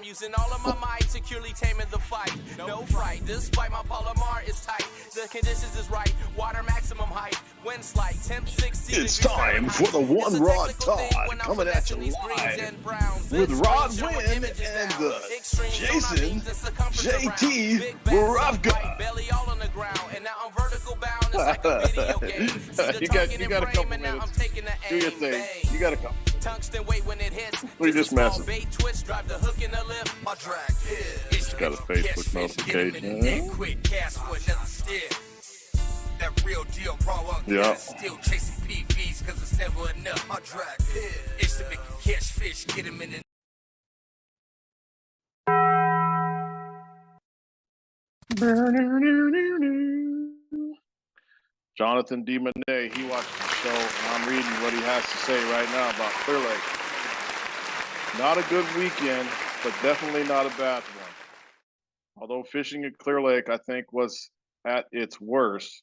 I'm using all of my might, securely taming the fight. No fright, despite my Palomar is tight. The conditions is right, water maximum height. Wind slight, temp 60 It's time for the One Rod Todd coming at you live with Rod Wynn and the Jason JT Borofka. Belly all on the ground, and now I'm vertical bound. It's like a video game. You got a couple minutes. Do your thing. You got a couple. Tungsten weight when it hits. We just messing. Bait twist, drive the hook in the lift. My drag It's got a Facebook notification. Quick cash for another stick. That real deal, raw yeah. Still chasing PBs cause it's never enough. My drag it's to make you catch fish, get him in the Jonathan DeMonet, he watched the show, and I'm reading what he has to say right now about Clear Lake. Not a good weekend, but definitely not a bad one. Although fishing at Clear Lake, I think, was at its worst,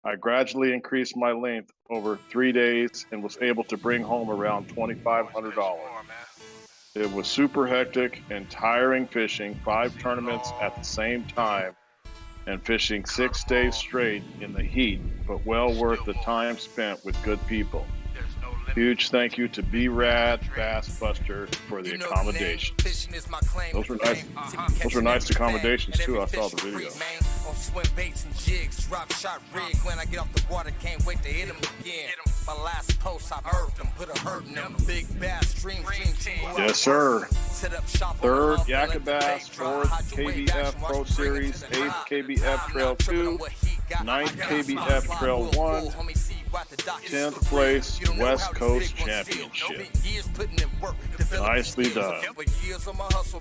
I gradually increased my length over 3 days and was able to bring home around $2,500. It was super hectic and tiring fishing 5 tournaments at the same time and fishing 6 days straight in the heat, but well worth the time spent with good people. Huge thank you to B-Rad Bass Buster for the accommodation. Those were nice accommodations too. I saw the video. On swim baits and jigs, drop shot rig. When I get off the water, can't wait to hit him again. My last post, I hurt him, put a hurt in them. Big bass, stream. Yes, sir. 3rd Yakka Bass, 4th KBF Pro Series, 8th KBF Trail 2, 9th KBF Trail 1, 10th place West Coast Championship. Nicely done.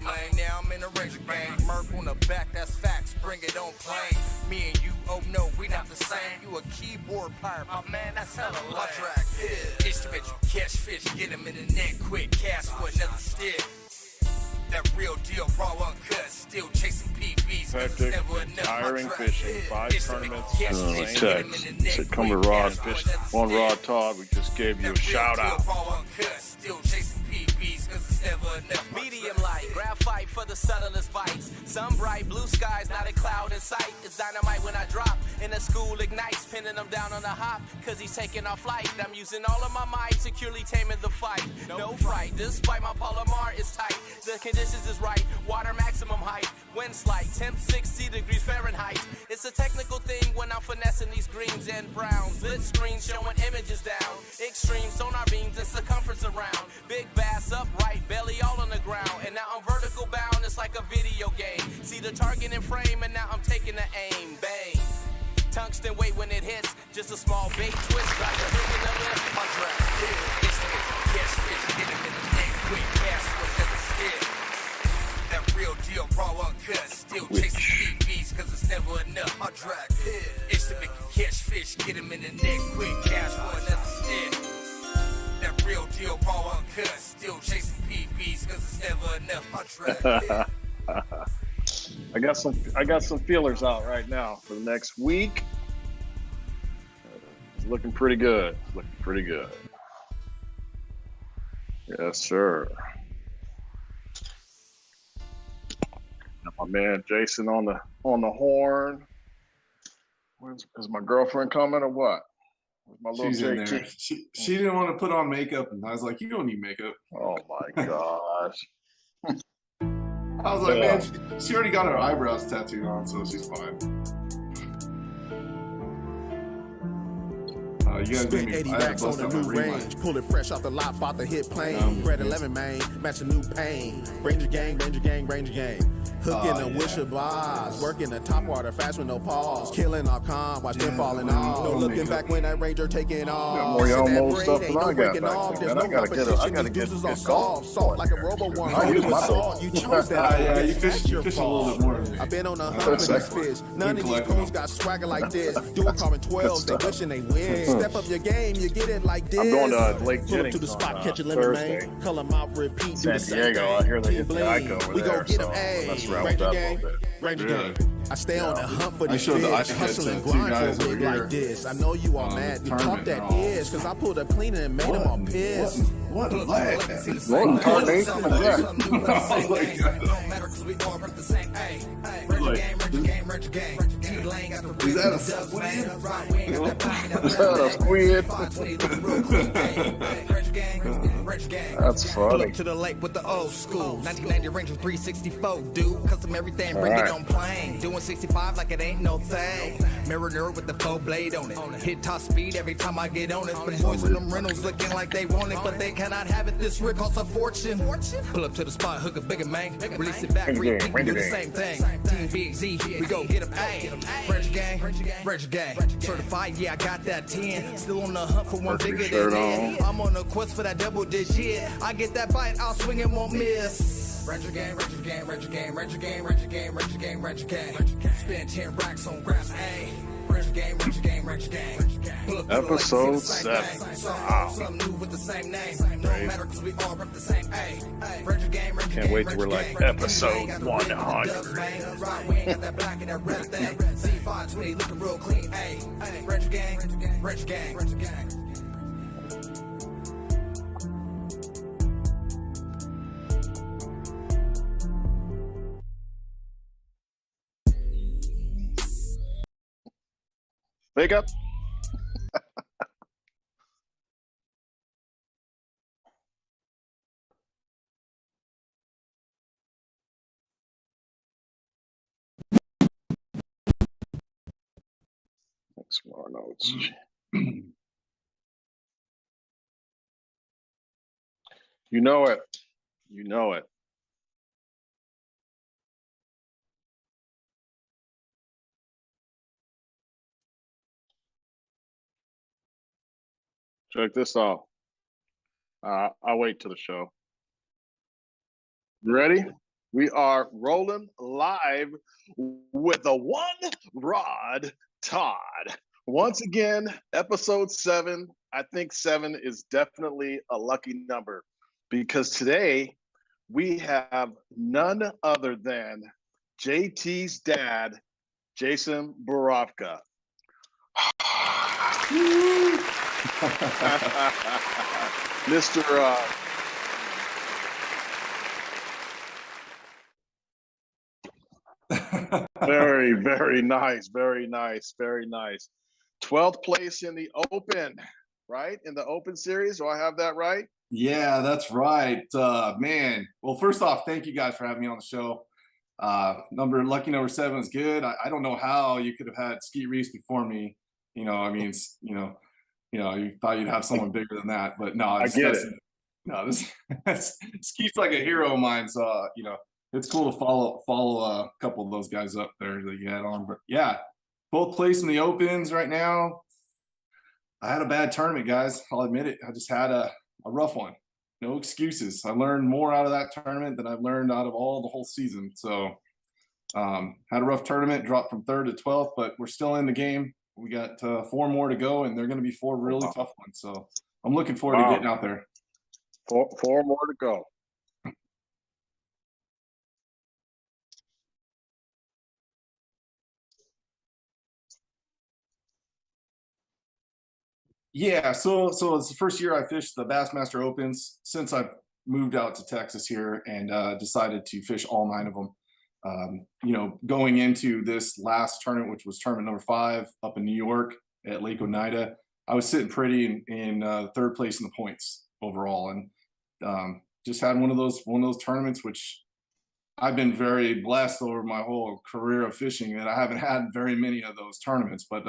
Now I'm in a race game. Merc on the back, that's facts. Bring it on plane. Me and you, oh no, we not the same. You a keyboard pirate, my man, that's hella lame. It's to make you catch fish, get him in the net quick. Cash for another stick. That real deal, raw uncut. Still chasing PBs. Hectic, tiring fishing, 5 tournaments. Text. Said come to Rod Fish. One Rod Todd, we just gave you a shout out. Still chasing PBs cause it's never enough. Medium light, graphite for the subtlest bites. Some bright blue skies, not a cloud in sight. It's dynamite when I drop, and the school ignites. Pinning them down on the hop, cause he's taking off flight. I'm using all of my might, securely taming the fight. No fright, despite my Palomar is tight. The conditions is right, water maximum height. Wind slight, temp 60 degrees Fahrenheit. It's a technical thing when I'm finessing these greens and browns. Lit screen showing images down. Extreme sonar beams and circumference around. Big bass upright, belly all on the ground. And now I'm vertical bound, it's like a video game. See the target in frame, and now I'm taking the aim. Bang. Tungsten weight when it hits, just a small bait twist. Drive the hook in the lift. My drag, it's to catch fish, get him in the neck quick. Cast with never stick. That real deal, raw uncut. Still chasing PBs, cause it's never enough. My drag, it's to make you catch fish, get him in the neck quick. Cash for another stick. That real deal, raw uncut. Still chasing PBs, cause it's never enough. My drag. I got some feelers out right now for the next week. It's looking pretty good. Yes, sir. Got my man Jason on the horn. Is my girlfriend coming or what? My little She's in there. She didn't want to put on makeup, and I was like, "You don't need makeup." Oh my gosh. I was like, man, she already got her eyebrows tattooed on, so she's fine. You guys Spent 80 racks on the new range. Pull it fresh off the lot, bought the hit plane. Red 11 main, match a new pain. Ranger gang. Hooking the wisher bars. Working the top water fast with no pause. Killing our calm, watch them falling off. No looking back when that Ranger taking off. Got more y'all stuff than I got back then. I gotta get golf. Salt like a robo one. I use my salt. You chose that. Yeah, you fish a little bit more. I've been on a hunt with these fish. None of these coons got swagger like this. Do a carbon 12, they wishing they win. Step up your game, you get it like this. I'm going to Lake Pull up to the spot, catch a lemon, man. Color them out, repeat. San Diego. I hear they hit the Ico over we there. Go get them, so let's round that a little bit. Ranger gang. I stay on the hunt for I these showed the fish, iPad hustle and to two grind guys for a over rig here. like this. I know you all mad. You talk that is, cause I pulled up cleaner and made them all pissed. What lag? What incarnation is that? Is that a squid? Is that a squid? That's Pull funny. up to the lake with the old school 1990 Ranger 364, dude. Custom everything, bring it on plane. Doing 65 like it ain't no thing. Mirror nerd with the full blade on it. Hit top speed every time I get on it. The boys in them rentals looking like they want it, but they cannot have it. This rig costs a fortune. Pull up to the spot, hook a bigger man. Release it back, repeat, do the same thing. Team Big Z, we go get 'em. Ayy, Ranger gang, certified, yeah, I got that 10. Still on the hunt for one bigger than 10. I'm on a quest for that double digit. I get that bite, I'll swing and won't miss. Ranger gang, Ranger gang, Ranger gang, Ranger gang, Ranger gang, Ranger gang, Ranger gang. Spend 10 racks on grass, ayy. Ranger gang, Ranger gang, Ranger gang. Episode 7. Wow. Something new with the same name. No matter 'cause we all rep the same. Ranger gang, Ranger Can't wait till we're like episode 100. We ain't got that black and that red thing. C520 looking real clean. Ranger gang, Ranger gang, Ranger gang. Wake up. More notes. You know it. You know it. Check this out. I'll wait till the show. You ready? We are rolling live with the one rod Todd. Once again, episode 7. I think 7 is definitely a lucky number because today we have none other than JT's dad, Jason Borofka. Mr. Very, very nice. Very nice. Very nice. 12th place in the Open, right? In the Open series. Do I have that right? Yeah, that's right. Man. Well, first off, thank you guys for having me on the show. Lucky number 7 is good. I don't know how you could have had Skeet Reese before me. You know, I mean, you thought you'd have someone bigger than that, but no, I get it. No, Skeet's like a hero of mine. So, it's cool to follow a couple of those guys up there that you had on. But yeah, both place in the Opens right now. I had a bad tournament, guys. I'll admit it. I just had a rough one. No excuses. I learned more out of that tournament than I've learned out of the whole season. So had a rough tournament, dropped from 3rd to 12th, but we're still in the game. We got 4 more to go, and they're going to be 4 really tough ones. So I'm looking forward to getting out there. 4 more to go. Yeah, so it's the first year I fished the Bassmaster Opens since I've moved out to Texas here and decided to fish all 9 of them. Going into this last tournament, which was tournament number 5 up in New York at Lake Oneida, I was sitting pretty in 3rd place in the points overall, and just had one of those tournaments which I've been very blessed over my whole career of fishing that I haven't had very many of those tournaments, but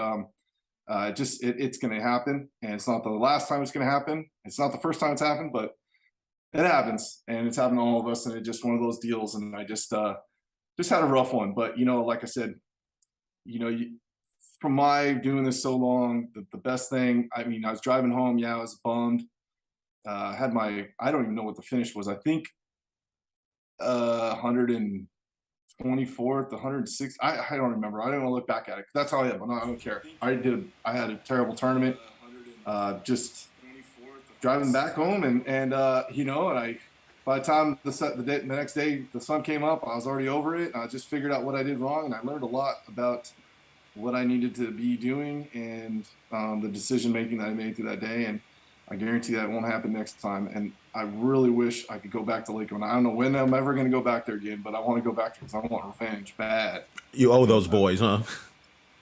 it's going to happen, and it's not the last time it's going to happen. It's not the first time it's happened, but it happens, and it's happened to all of us, and it's just one of those deals. And I just had a rough one, but like I said, from my doing this so long, the best thing. I mean, I was driving home. Yeah, I was bummed. Had I don't even know what the finish was. I think 124th, 106. I don't remember. I don't want to look back at it. That's how I am. I don't care. I had a terrible tournament. Just driving back home, and I by the time the next day the sun came up, I was already over it. I just figured out what I did wrong, and I learned a lot about what I needed to be doing and the decision making that I made through that day. And I guarantee that won't happen next time. And I really wish I could go back to Lakeland. I don't know when I'm ever going to go back there again, but I want to go back there because I want revenge bad. You owe those boys, huh?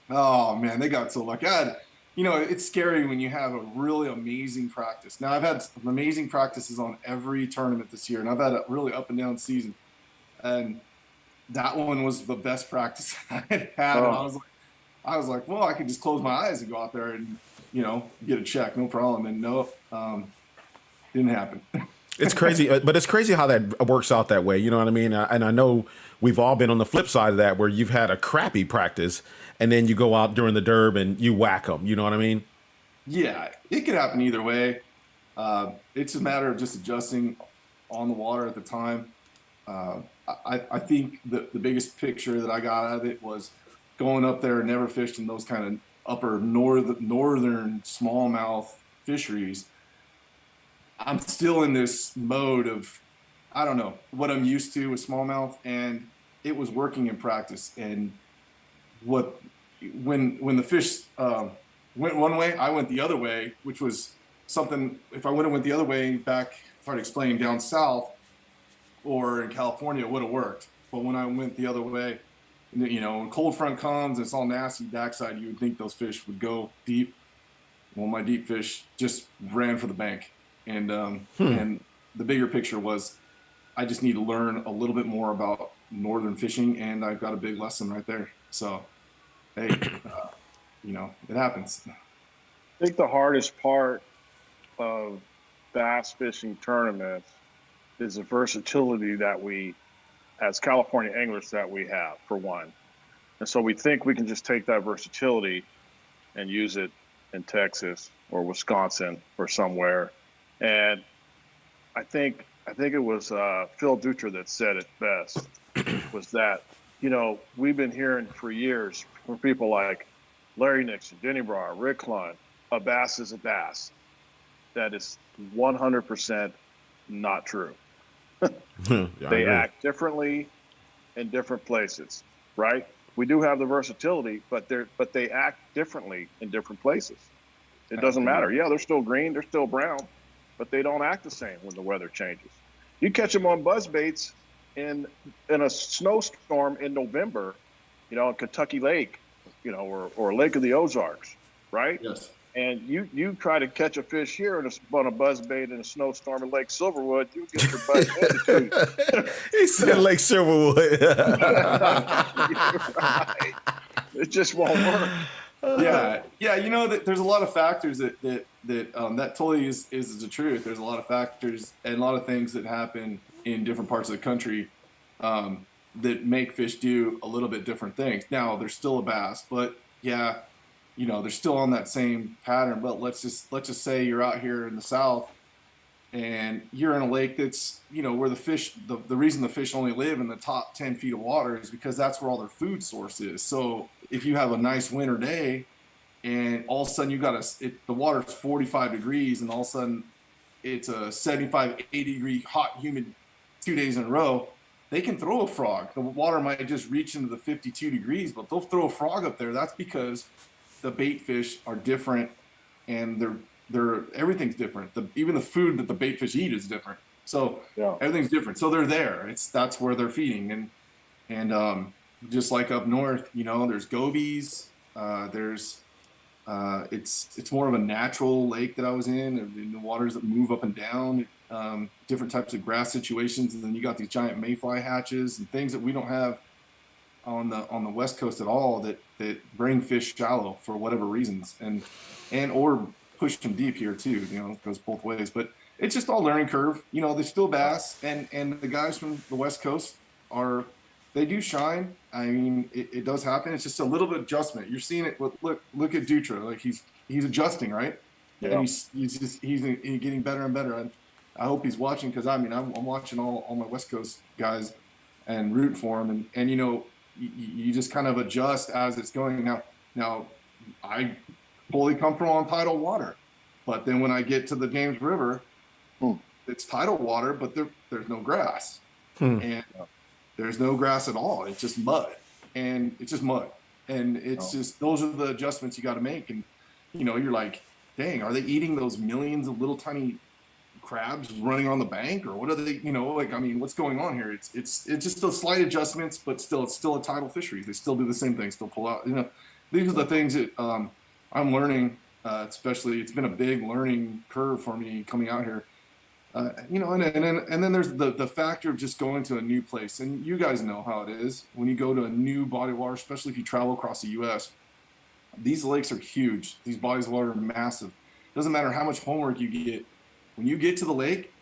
Oh man, they got so lucky. It's scary when you have a really amazing practice. Now I've had some amazing practices on every tournament this year, and I've had a really up and down season. And that one was the best practice I had had. Oh. And I was like, well, I could just close my eyes and go out there and, get a check, no problem. And no, didn't happen. It's crazy, but it's crazy how that works out that way. You know what I mean? And I know we've all been on the flip side of that, where you've had a crappy practice and then you go out during the derb and you whack them. You know what I mean? Yeah, it could happen either way. It's a matter of just adjusting on the water at the time. I think the biggest picture that I got out of it was going up there and never fished in those kind of upper northern smallmouth fisheries. I'm still in this mode of, I don't know, what I'm used to with smallmouth, and it was working in practice. And when the fish went one way, I went the other way, which was something, if I would have went the other way back, if I'd explained down south or in California, it would have worked. But when I went the other way, when cold front comes and it's all nasty backside, you would think those fish would go deep. Well, my deep fish just ran for the bank. And and the bigger picture was, I just need to learn a little bit more about northern fishing, and I've got a big lesson right there. So, hey, it happens. I think the hardest part of bass fishing tournaments is the versatility that we, as California anglers, that we have, for one. And so we think we can just take that versatility and use it in Texas or Wisconsin or somewhere. And I think it was Phil Dutra that said it best, was that, we've been hearing for years from people like Larry Nixon, Denny Brar, Rick Lund, a bass is a bass. That is 100% not true. They act differently in different places, right? We do have the versatility, but they act differently in different places. It doesn't matter. Yeah, they're still green, they're still brown, but they don't act the same when the weather changes. You catch them on buzz baits in a snowstorm in November, in Kentucky Lake, or Lake of the Ozarks, right? Yes. And you try to catch a fish here on a buzz bait in a snowstorm at Lake Silverwood, you get your butt handed. He said Lake Silverwood. Right. It just won't work. Yeah. There's a lot of factors that totally is the truth. There's a lot of factors and a lot of things that happen in different parts of the country that make fish do a little bit different things. Now, they're still a bass, but yeah, they're still on that same pattern. But let's just say you're out here in the South and you're in a lake that's, where the fish, the reason the fish only live in the top 10 feet of water is because that's where all their food source is. So if you have a nice winter day and all of a sudden the water's 45 degrees and all of a sudden it's a 75, 80 degree hot, humid 2 days in a row, they can throw a frog. The water might just reach into the 52 degrees, but they'll throw a frog up there. That's because the bait fish are different, and they're everything's different. Even the food that the bait fish eat is different. So yeah, everything's different. So they're there. That's where they're feeding, and just like up north, there's gobies. It's more of a natural lake that I was in the waters that move up and down. Different types of grass situations, and then you got these giant mayfly hatches and things that we don't have on the West Coast at all that bring fish shallow for whatever reasons, and or push them deep here too. It goes both ways, but it's just all learning curve. They're still bass, and the guys from the West Coast they do shine. I mean, it does happen. It's just a little bit of adjustment. You're seeing it. Look at Dutra. Like he's adjusting, right? Yeah. And he's getting better and better. And I hope he's watching, because I'm watching all my West Coast guys and root for them. And you just kind of adjust as it's going. Now I fully comfortable on tidal water, but then when I get to the James River, it's tidal water, but there's no grass, and there's no grass at all. It's just mud, and it's just those are the adjustments you got to make. And you're like, dang, are they eating those millions of little tiny crabs running on the bank, or what are they? I mean, what's going on here? It's just those slight adjustments, but it's still a tidal fishery. They still do the same thing, still pull out. These are the things that I'm learning. Especially, it's been a big learning curve for me coming out here. And then there's the factor of just going to a new place, and you guys know how it is when you go to a new body of water, especially if you travel across the U.S. These lakes are huge. These bodies of water are massive. Doesn't matter how much homework you get. When you get to the lake,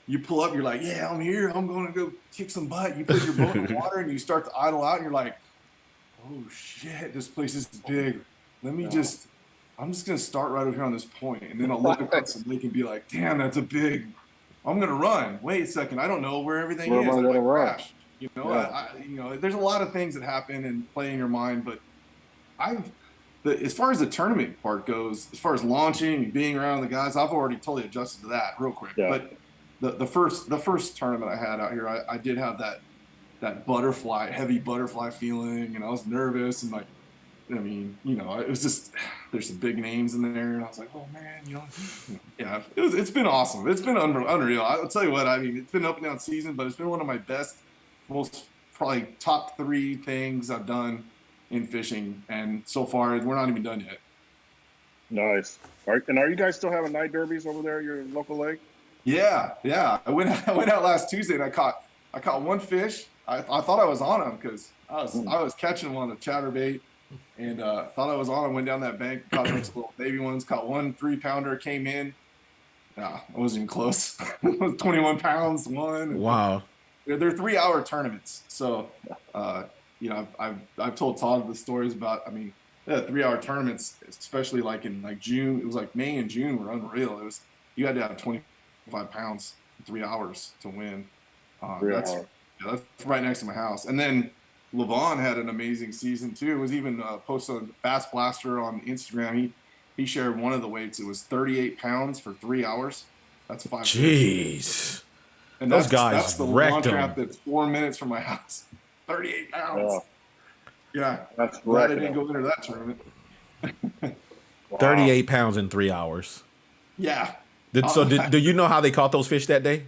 you pull up, you're like, yeah, I'm here. I'm going to go kick some butt. You put your boat in the water and you start to idle out and you're like, oh shit, this place is big. I'm just going to start right over here on this point. And then I'll look across the lake and be like, damn, that's I'm going to run. Wait a second. I don't know where everything is. Am I going to crash? There's a lot of things that happen and play in your mind, but as far as the tournament part goes, as far as launching and being around the guys, I've already totally adjusted to that real quick. Yeah. But the first tournament I had out here, I did have that heavy butterfly feeling, and I was nervous, and it was just, there's some big names in there, and I was like, oh man, yeah, it's been awesome. It's been unreal. I'll tell you what, I mean, it's been an up and down season, but it's been one of my best, most probably top 3 things I've done in fishing, and so far we're not even done yet. Nice. Are you guys still having night derbies over there at your local lake? Yeah. I went out last Tuesday and I caught one fish. I thought I was on him because I was catching him on a chatterbait, and thought I was on him. Went down that bank, caught those little baby ones. Caught one 3-pounder, came in. Nah, I wasn't even close. 21 pounds one. Wow. They're 3-hour tournaments, so. I've told Todd the stories about, 3-hour tournaments, especially in June. It was like May and June were unreal. You had to have 25 pounds in 3 hours to win. That's right next to my house. And then Levon had an amazing season too. It was even posted on Bass Blaster on Instagram. He shared one of the weights. It was 38 pounds for 3 hours. That's 5. Jeez. And those guys that's the launch ramp that's 4 minutes from my house. 38 pounds. Yeah. That's glad I didn't go into that tournament. 38 pounds in 3 hours. Yeah. Do you know how they caught those fish that day?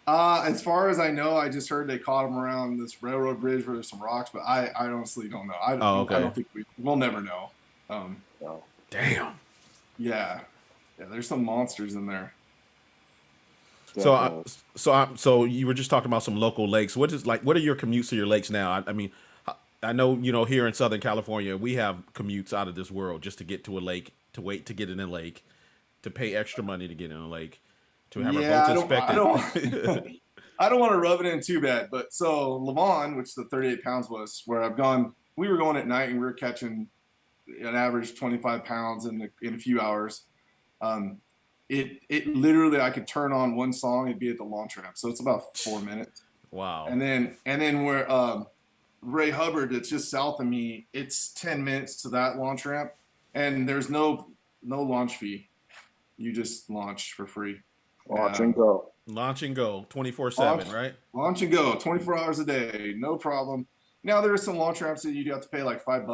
As far as I know, I just heard they caught them around this railroad bridge where there's some rocks, but I honestly don't know. I don't think we'll never know. Damn. Yeah. There's some monsters in there. So you were just talking about some local lakes. What are your commutes to your lakes now? I know, here in Southern California, we have commutes out of this world just to get to a lake, to wait to get in a lake, to pay extra money to get in a lake, to have our boats inspected. I don't want to rub it in too bad, but so Levon, which the 38 pounds was, where we were going at night and we were catching an average 25 pounds in a few hours. It literally, I could turn on one song, it'd be at the launch ramp. So it's about 4 minutes. Wow. And then where Ray Hubbard, that's just south of me, it's 10 minutes to that launch ramp, and there's no launch fee. You just launch for free. Launch and go. Launch and go 24/7, right? Launch and go 24 hours a day, no problem. Now there are some launch ramps that you have to pay like $5.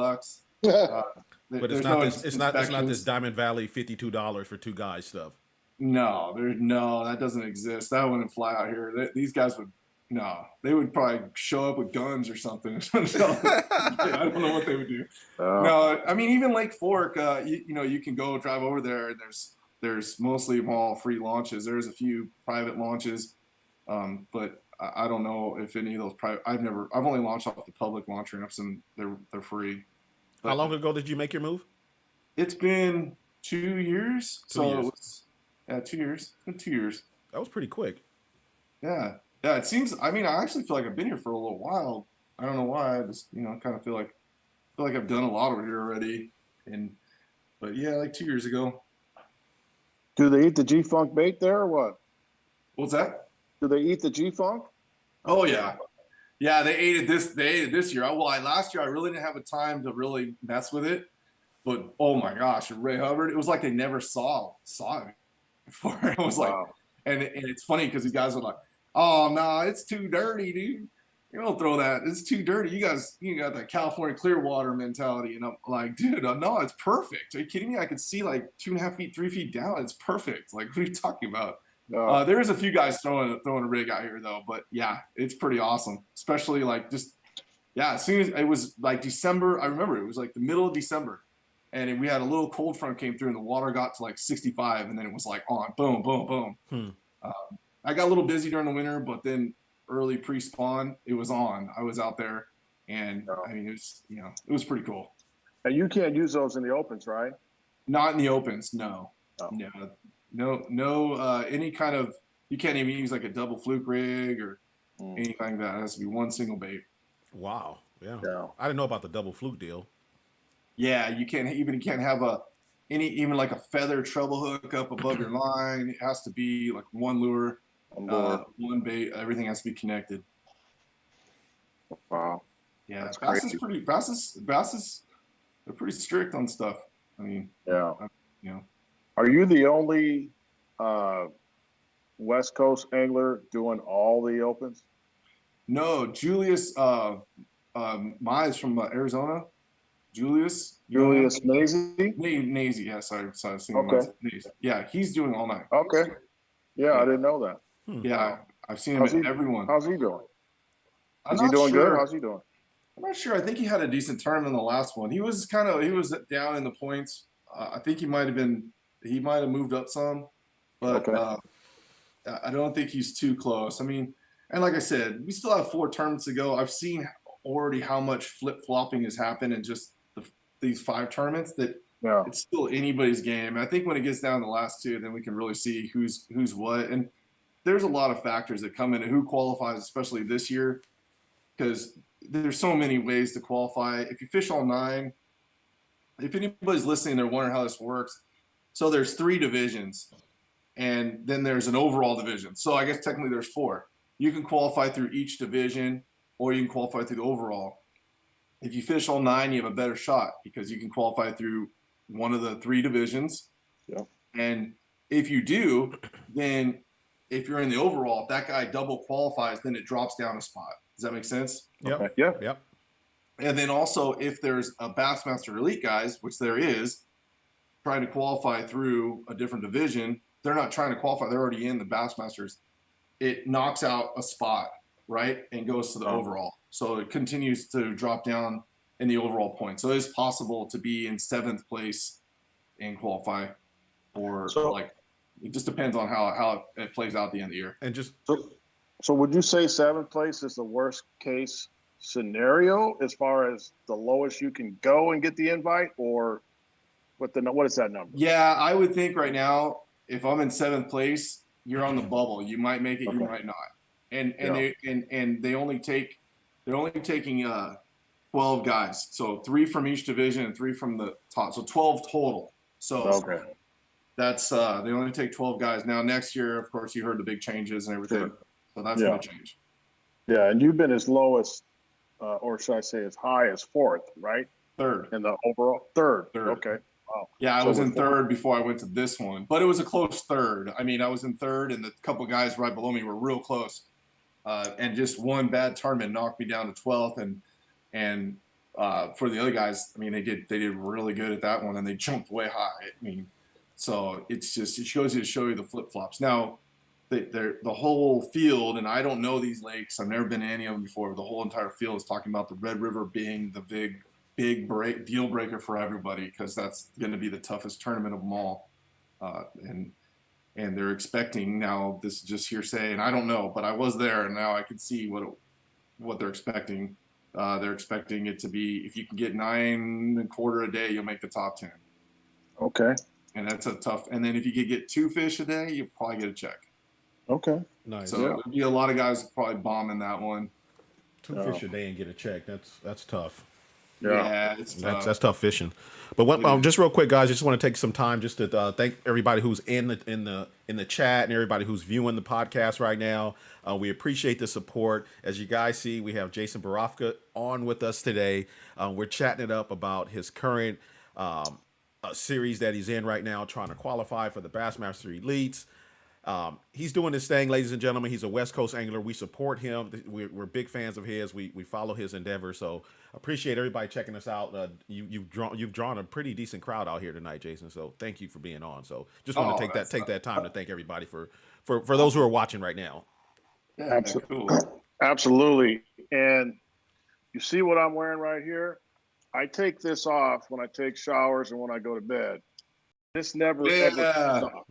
But it's not this Diamond Valley $52 for 2 guys stuff. No, that doesn't exist. That wouldn't fly out here. These guys they would probably show up with guns or something. I don't know what they would do. No, even Lake Fork, you can go drive over there, and there's mostly all free launches. There's a few private launches, but I don't know if any of those private. I've only launched off the public launch ramps, and they're free. But how long ago did you make your move? It's been 2 years. 2 years. 2 years. It's been 2 years. That was pretty quick. Yeah. It seems. I actually feel like I've been here for a little while. I don't know why. I just kind of feel like I've done a lot over here already. But yeah, like 2 years ago. Do they eat the G-Funk bait there or what? What's that? Do they eat the G-Funk? Oh yeah. Yeah, they ate it this year. Last year I really didn't have a time to really mess with it. But oh my gosh, Ray Hubbard, it was like they never saw it before. It was like, and it's funny because these guys are like, "Oh no, it's too dirty, dude. You don't throw that. It's too dirty. You got that California Clearwater mentality." And I'm like, "Dude, no, it's perfect. Are you kidding me? I could see like 2.5 feet, 3 feet down. It's perfect. Like, what are you talking about?" There is a few guys throwing a rig out here though, but yeah, it's pretty awesome. Especially like as soon as it was like December, I remember it was like the middle of December, and we had a little cold front came through, and the water got to like 65, and then it was like on, boom, boom, boom. I got a little busy during the winter, but then early pre-spawn, it was on. I was out there, and I mean, it was pretty cool. And you can't use those in the opens, right? Not in the opens, no. No, any kind of, you can't even use like a double fluke rig or anything like that. It has to be one single bait. Wow. Yeah. I didn't know about the double fluke deal. Yeah, you can't have even like a feather treble hook up above your line. It has to be like one lure, one bait. Everything has to be connected. Wow. Yeah, That's Bass crazy. is they're pretty strict on stuff. I mean, Are you the only West Coast angler doing all the opens? No, Julius Mize from Arizona. Julius Nazy? Nazy, yeah, sorry. Okay. Yeah, he's doing all night. Okay. Yeah, I didn't know that. Yeah, I've seen him at everyone. How's he doing? Is he doing good? How's he doing? I'm not sure. I think he had a decent term in the last one. He was down in the points. I think he might have moved up some, but I don't think he's too close. I mean, and like I said, we still have 4 tournaments to go. I've seen already how much flip-flopping has happened in just these 5 tournaments that it's still anybody's game. I think when it gets down to the last 2, then we can really see who's what. And there's a lot of factors that come into who qualifies, especially this year, because there's so many ways to qualify. If you fish all 9, if anybody's listening, they're wondering how this works. So there's 3 divisions, and then there's an overall division. So I guess technically there's 4. You can qualify through each division, or you can qualify through the overall. If you fish all 9, you have a better shot because you can qualify through one of the 3 divisions. Yeah. And if you do, then if you're in the overall, if that guy double qualifies, then it drops down a spot. Does that make sense? Yep. Okay. Yeah. Yep. And then also, if there's a Bassmaster Elite guys, which there is, trying to qualify through a different division, they're not trying to qualify. They're already in the Bassmasters. It knocks out a spot, right, and goes to the overall. So it continues to drop down in the overall point. So it's possible to be in 7th place and qualify, or it just depends on how it plays out at the end of the year. And just so would you say 7th place is the worst case scenario as far as the lowest you can go and get the invite, or what is that number? Yeah, I would think right now, if I'm in 7th place, you're on the bubble. You might make it, you might not. And they're only taking 12 guys. So 3 from each division and 3 from the top. So 12 total. So that's they only take 12 guys. Now next year, of course, you heard the big changes and everything. Sure. So that's gonna change. Yeah, and you've been as low as or should I say as high as 4th, right? 3rd. In the overall? 3rd. Okay. Wow. Yeah, I was in 3rd before I went to this one, but it was a close 3rd. I mean, I was in 3rd, and the couple guys right below me were real close. And just one bad tournament knocked me down to 12th, and for the other guys, I mean, they did really good at that one, and they jumped way high. I mean, so it shows you the flip flops. Now, the whole field, and I don't know these lakes. I've never been to any of them before. But the whole entire field is talking about the Red River being the big deal breaker for everybody, because that's going to be the toughest tournament of them all. And they're expecting, now this is just hearsay, and I don't know, but I was there, and now I can see what they're expecting. They're expecting it to be, if you can get 9.25 a day, you'll make the top 10. Okay. And that's a tough. And then if you could get 2 fish a day, you'll probably get a check. Okay. Nice. So there'll be a lot of guys probably bombing that one. 2 fish a day and get a check. That's tough. Yeah, it's tough. That's tough fishing. But just real quick, guys, I just want to take some time just to thank everybody who's in the chat and everybody who's viewing the podcast right now. We appreciate the support. As you guys see, we have Jason Borofka on with us today. We're chatting it up about his current series that he's in right now, trying to qualify for the Bassmaster Elites. He's doing his thing, ladies and gentlemen. He's a West Coast angler. We support him. We're big fans of his. We follow his endeavors. So appreciate everybody checking us out. You've drawn a pretty decent crowd out here tonight, Jason. So thank you for being on. So just want to take that time to thank everybody for those who are watching right now. Yeah, cool. Absolutely. And you see what I'm wearing right here? I take this off when I take showers and when I go to bed. This never ever comes off.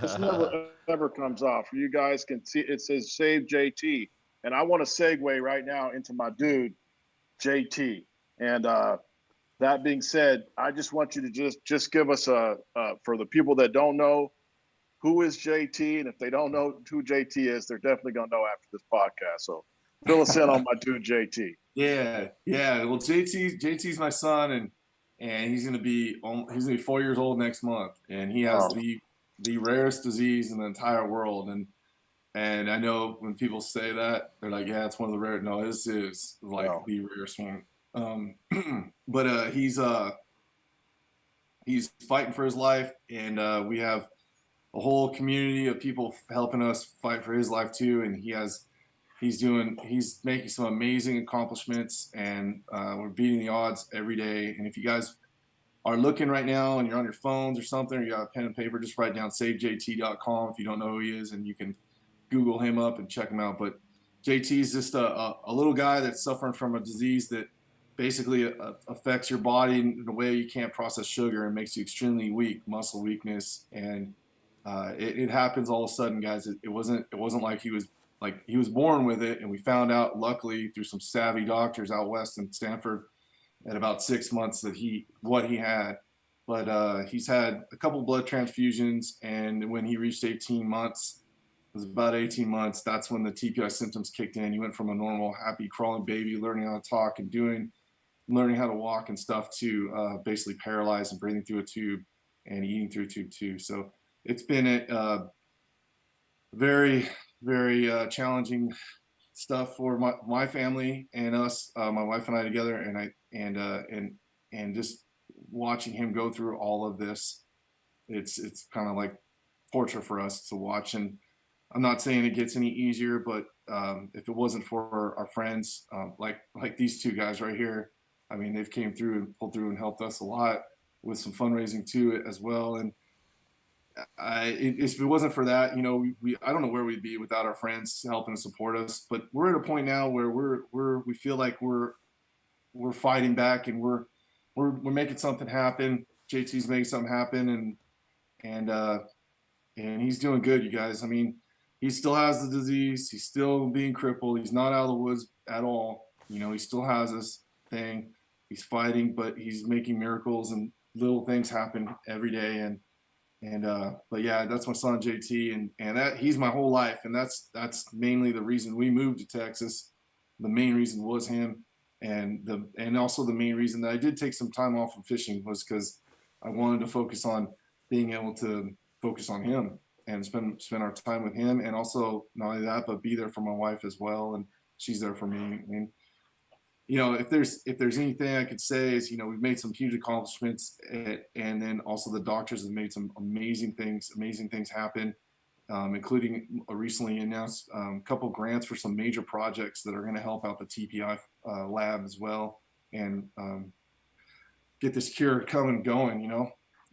This never ever comes off. You guys can see it says Save JT, and I want to segue right now into my dude JT. And that being said, I just want you to just give us for the people that don't know, who is JT, and if they don't know who JT is, they're definitely gonna know after this podcast. So fill us in on my dude JT. Yeah. Well, JT's my son, and he's gonna be 4 years old next month, and he has the rarest disease in the entire world. And I know when people say that, they're like, yeah, it's one of the rare. No, this is like the rarest one. But he's fighting for his life, and we have a whole community of people helping us fight for his life too. And he's making some amazing accomplishments, and we're beating the odds every day. And if you guys are looking right now and you're on your phones or something, or you got a pen and paper, just write down savejt.com if you don't know who he is, and you can Google him up and check him out. But JT is just a little guy that's suffering from a disease that basically affects your body in a way you can't process sugar and makes you extremely weak, muscle weakness. And it happens all of a sudden, guys. It wasn't like he was born with it, and we found out luckily through some savvy doctors out west in Stanford at about 6 months that what he had. But he's had a couple blood transfusions, and when he reached 18 months, it was about 18 months, that's when the TPI symptoms kicked in. He went from a normal, happy, crawling baby, learning how to talk and learning how to walk and stuff, to basically paralyzed and breathing through a tube and eating through a tube too. So it's been a very, very challenging stuff for my family and us, my wife and I together, and just watching him go through all of this, it's kind of like torture for us to watch. And I'm not saying it gets any easier, but if it wasn't for our friends, like these two guys right here, I mean, they've came through and pulled through and helped us a lot with some fundraising to it as well. And if it wasn't for that, I don't know where we'd be without our friends helping to support us. But we're at a point now where we feel like we're fighting back, and we're making something happen. JT's making something happen, and he's doing good, you guys. I mean, he still has the disease. He's still being crippled. He's not out of the woods at all. He still has this thing. He's fighting, but he's making miracles, and little things happen every day. But yeah, that's my son JT, and that he's my whole life, and that's mainly the reason we moved to Texas. The main reason was him, and also the main reason that I did take some time off from fishing was because I wanted to focus on being able to focus on him and spend our time with him, and also not only that, but be there for my wife as well, and she's there for me. I mean, if there's anything I could say is, we've made some huge accomplishments, and then also the doctors have made some amazing things happen, including a recently announced couple grants for some major projects that are going to help out the TPI lab as well, and get this cure coming and going.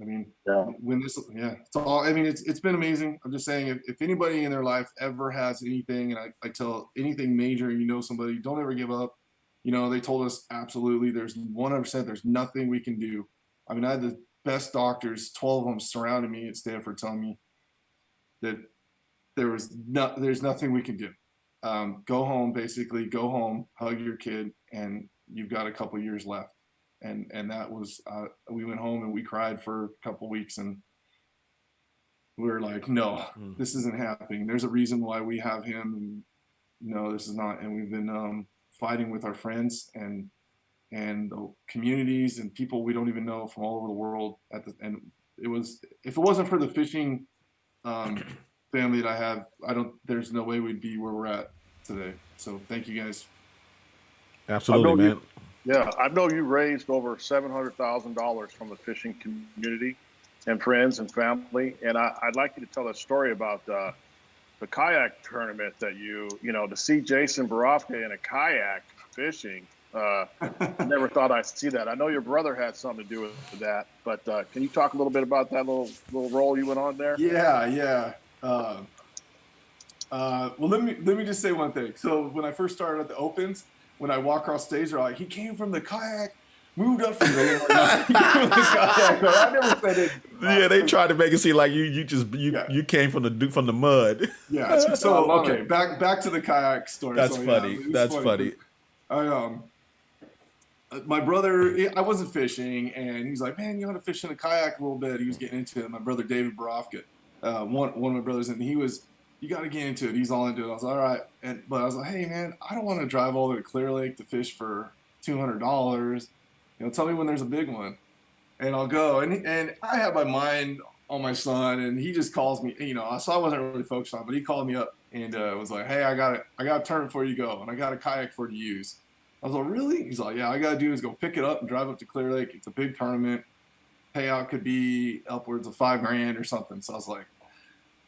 I mean, it's all. I mean, it's been amazing. I'm just saying, if anybody in their life ever has anything, and I tell anything major, somebody, don't ever give up. They told us absolutely there's 100%, there's nothing we can do. I mean, I had the best doctors, 12 of them surrounding me at Stanford, telling me that there's nothing we can do. Go home, basically, go home, hug your kid, and you've got a couple years left. And that was, we went home and we cried for a couple weeks, and we were like, no, this isn't happening. There's a reason why we have him, and no, this is not. And we've been fighting with our friends and the communities and people we don't even know from all over the world. And if it wasn't for the fishing family that I have, there's no way we'd be where we're at today. So thank you guys. Absolutely, man. I know you raised over $700,000 from the fishing community. and friends and family. And I'd like you to tell a story about the kayak tournament that to see Jason Borofka in a kayak fishing. I never thought I'd see that. I know your brother had something to do with that, but can you talk a little bit about that little role you went on there? Yeah. Well, let me just say one thing. So when I first started at the Opens, when I walk across stage, they're like, he came from the kayak, moved up from there. I never said it. Yeah, they tried to make it seem like you came from the mud. Yeah. So okay, back to the kayak story. That's so, funny. Yeah, That's funny. My brother, I wasn't fishing, and he's like, man, you want to fish in a kayak a little bit? He was getting into it. My brother David Borofka, one of my brothers, and he was, you got to get into it. He's all into it. I was like, all right, but I was like, hey man, I don't want to drive all the way to Clear Lake to fish for $200. Tell me when there's a big one, and I'll go. And I have my mind on my son, and he just calls me. So I wasn't really focused on it, but he called me up and was like, hey, I got a tournament for you to go, and I got a kayak for you to use. I was like, really? He's like, yeah, all I got to do is go pick it up and drive up to Clear Lake. It's a big tournament. Payout could be upwards of $5,000 or something. So I was like,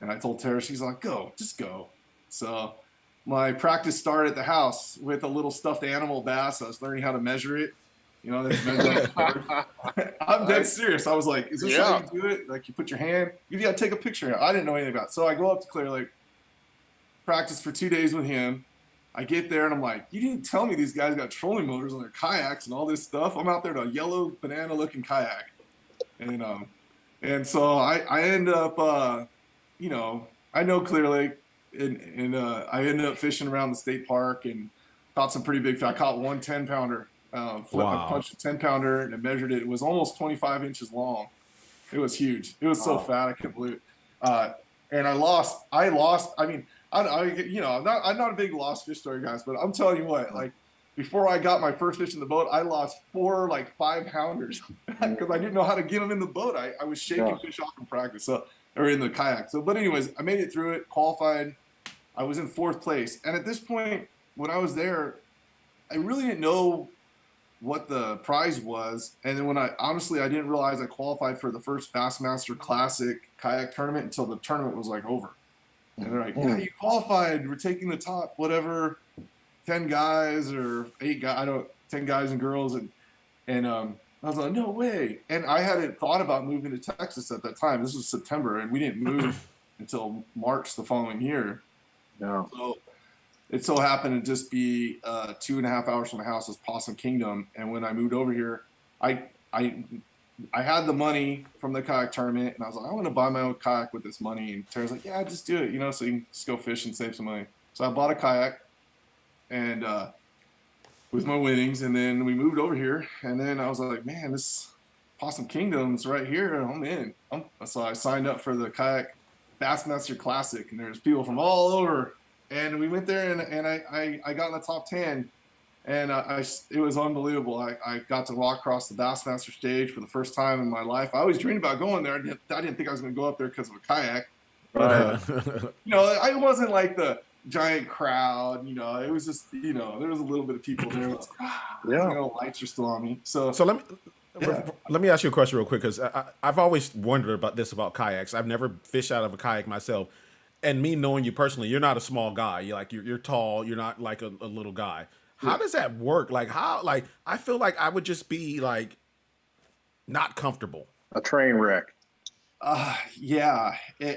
and I told Tara, she's like, just go. So my practice started at the house with a little stuffed animal bass. I was learning how to measure it. I'm dead serious. I was like, is this how you do it? Like you put your hand, you got to take a picture. I didn't know anything about it. So I go up to Clear Lake, practice for 2 days with him. I get there and I'm like, you didn't tell me these guys got trolling motors on their kayaks and all this stuff. I'm out there in a yellow banana looking kayak. And so I end up, I know Clear Lake and I ended up fishing around the state park and caught some pretty big fish. I caught one 10-pounder, I punched a 10-pounder and I measured it. It was almost 25 inches long. It was huge. It was so fat. I couldn't believe it. And I lost. I mean, I'm not a big lost fish story, guys, but I'm telling you what, like before I got my first fish in the boat, I lost 4 5-pounders because I didn't know how to get them in the boat. I was shaking fish off in practice, or in the kayak. So, but anyways, I made it through it, qualified. I was in 4th place, and at this point, when I was there, I really didn't know what the prize was. And then I didn't realize I qualified for the first Bassmaster Classic kayak tournament until the tournament was over. And they're like, yeah, you qualified. We're taking the top, whatever, 10 guys or 8 guys, 10 guys and girls. And I was like, no way. And I hadn't thought about moving to Texas at that time. This was September, and we didn't move until March the following year. No. So it so happened to just be 2.5 hours from my house is Possum Kingdom. And when I moved over here, I had the money from the kayak tournament, and I was like, I want to buy my own kayak with this money. And Tara's like, yeah, just do it, so you can just go fish and save some money. So I bought a kayak and with my winnings, and then we moved over here. And then I was like, man, this Possum Kingdom's right here. I'm in. So I signed up for the kayak Bassmaster Classic, and there's people from all over. And we went there, and I got in the top 10. And it was unbelievable. I got to walk across the Bassmaster stage for the first time in my life. I always dreamed about going there. I didn't think I was going to go up there because of a kayak. But, I wasn't like the giant crowd. It was just, there was a little bit of people there. Lights are still on me. So let me ask you a question real quick, because I've always wondered about kayaks. I've never fished out of a kayak myself. And me knowing you personally, you're not a small guy. You're tall. You're not like a little guy. How does that work? I feel like I would just be not comfortable. A train wreck. Yeah,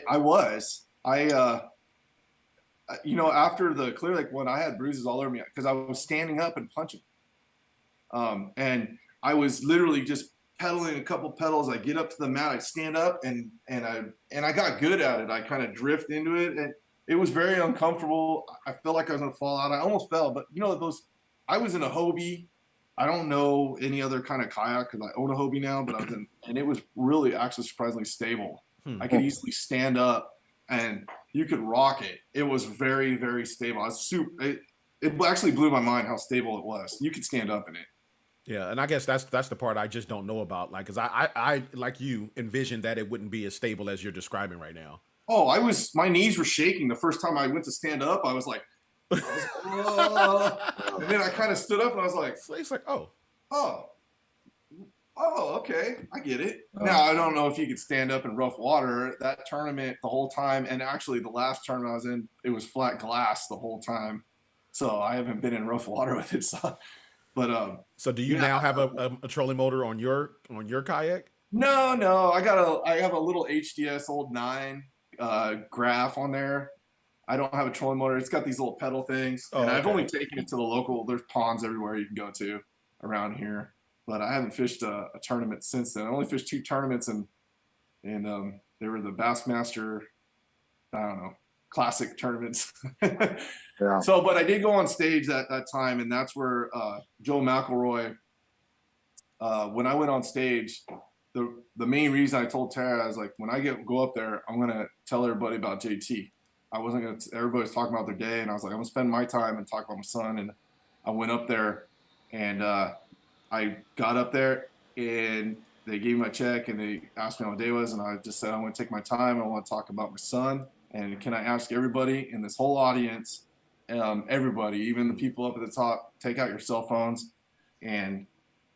I was. After the Clear Lake one, I had bruises all over me because I was standing up and punching. And I was literally just pedaling a couple pedals. I get up to the mat, I stand up, and I got good at it. I kind of drift into it, and it was very uncomfortable. I felt like I was gonna fall out. I almost fell, but I was in a Hobie. I don't know any other kind of kayak because I own a Hobie now, but and it was really actually surprisingly stable. I could easily stand up and you could rock it. It was very, very stable. I was it actually blew my mind how stable it was. You could stand up in it. Yeah, and I guess that's the part I just don't know about. Because I like you envisioned that it wouldn't be as stable as you're describing right now. Oh, my knees were shaking the first time I went to stand up. I was like, oh. And then I kind of stood up and I was like, so it's like, oh, Oh, okay. I get it. Now, I don't know if you could stand up in rough water. That tournament the whole time, and actually the last tournament I was in, it was flat glass the whole time. So I haven't been in rough water with it. So, but So do you yeah. now have a trolling motor on your kayak? No. I have a little HDS old 9 graph on there. I don't have a trolling motor. It's got these little pedal things, and Oh, I've only okay. taken it to the local. There's ponds everywhere you can go to around here, but I haven't fished a tournament since then. I only fished 2 tournaments, and they were the Bassmaster, I don't know, classic tournaments. Yeah. So, but I did go on stage that time, and that's where Joe McElroy. When I went on stage, the main reason I told Tara, I was like, when I go up there, I'm gonna tell everybody about JT. I wasn't gonna. Everybody's talking about their day, and I was like, I'm gonna spend my time and talk about my son. And I went up there, and I got up there, and they gave me my check, and they asked me how my day was, and I just said I want to take my time. I want to talk about my son, and can I ask everybody in this whole audience, everybody, even the people up at the top, take out your cell phones and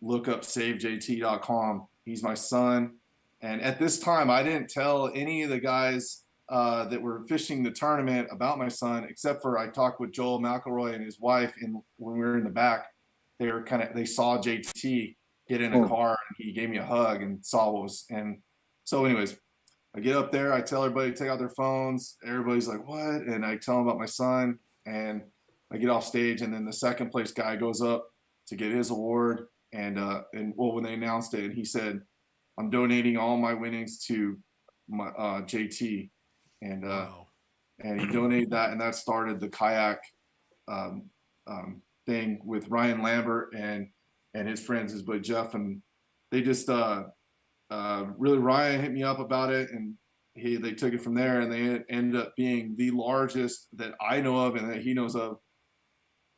look up savejt.com. He's my son. And at this time, I didn't tell any of the guys that were fishing the tournament about my son, except for I talked with Joel McElroy and his wife. And when we were in the back, they saw JT get in a car, and he gave me a hug and saw what was. And so, anyways, I get up there, I tell everybody to take out their phones. Everybody's like, what? And I tell them about my son, and I get off stage, and then the second place guy goes up to get his award. And well, when they announced it, he said, I'm donating all my winnings to my JT. And Wow. and he donated that, and that started the kayak thing with Ryan Lambert and his friends, his buddy Jeff, and they just really, Ryan hit me up about it, and they took it from there, and they ended up being the largest that I know of and that he knows of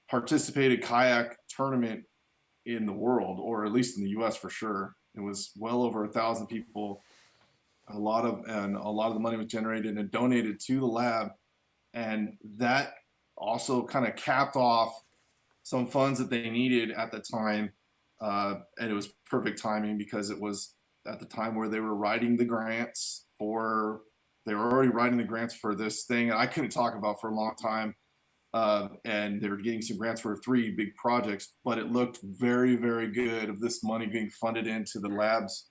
participated kayak tournament in the world, or at least in the U.S. for sure. It was well over 1,000 people. A lot of the money was generated and donated to the lab, and that also kind of capped off some funds that they needed at the time. And it was perfect timing because it was at the time where they were writing the grants for. They were already writing the grants for this thing I couldn't talk about for a long time. And they were getting some grants for 3 big projects, but it looked very, very good of this money being funded into the labs.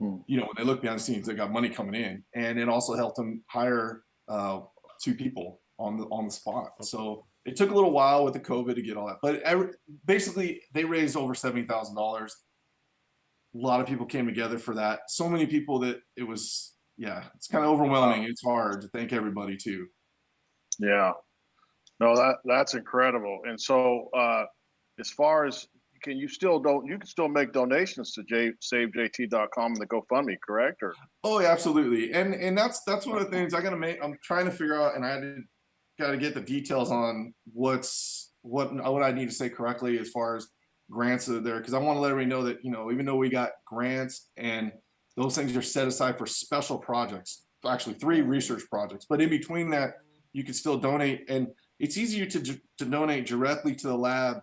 You know, when they look behind the scenes, they got money coming in, and it also helped them hire 2 people on the spot. So it took a little while with the COVID to get all that, but basically they raised over $70,000. A lot of people came together for that. So many people that it was, yeah, it's kind of overwhelming. It's hard to thank everybody too. Yeah. No, that's incredible. And so as far as you can still make donations to savejt.com and the GoFundMe, correct? Or Oh, yeah, absolutely. And that's one of the things I'm trying to figure out, and I got to get the details on what I need to say correctly as far as grants that are there, because I want to let everybody know that, you know, even though we got grants and those things are set aside for special projects, actually 3 research projects, but in between that, you can still donate, and it's easier to donate directly to the lab.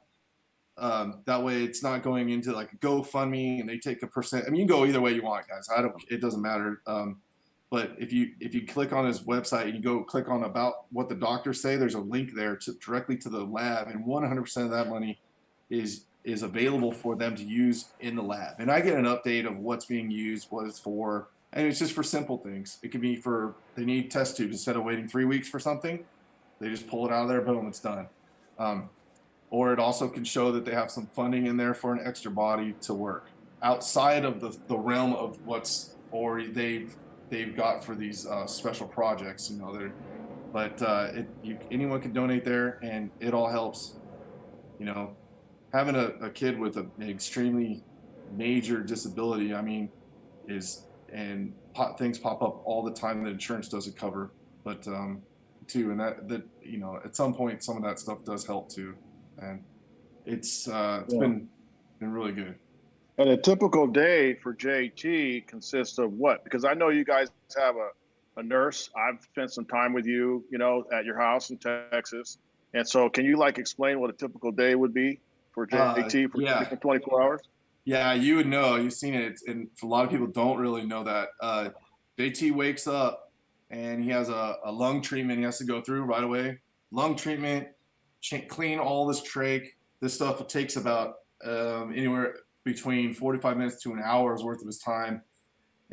That way it's not going into like a GoFundMe and they take a percent. I mean, you can go either way you want, guys. It doesn't matter. But if you click on his website and you go click on about what the doctors say, there's a link there directly to the lab, and 100% of that money is available for them to use in the lab. And I get an update of what's being used, what it's for, and it's just for simple things. It could be for, they need test tubes. Instead of waiting 3 weeks for something, they just pull it out of there, boom, it's done. Or it also can show that they have some funding in there for an extra body to work outside of the realm of what's or they've got for these special projects. You know, anyone can donate there, and it all helps. You know, having a kid with an extremely major disability, I mean, things pop up all the time that insurance doesn't cover, but too, and that you know, at some point some of that stuff does help too, and it's been really good. and a typical day for JT consists of what? Because I know you guys have a nurse. I've spent some time with you, you know, at your house in Texas. And so can you like explain what a typical day would be for JT for Yeah. 24 hours? Yeah, you would know. You've seen it, and a lot of people don't really know that. JT wakes up and he has a lung treatment he has to go through right away. Lung treatment, clean all this trach. This stuff takes about anywhere between 45 minutes to an hour's worth of his time.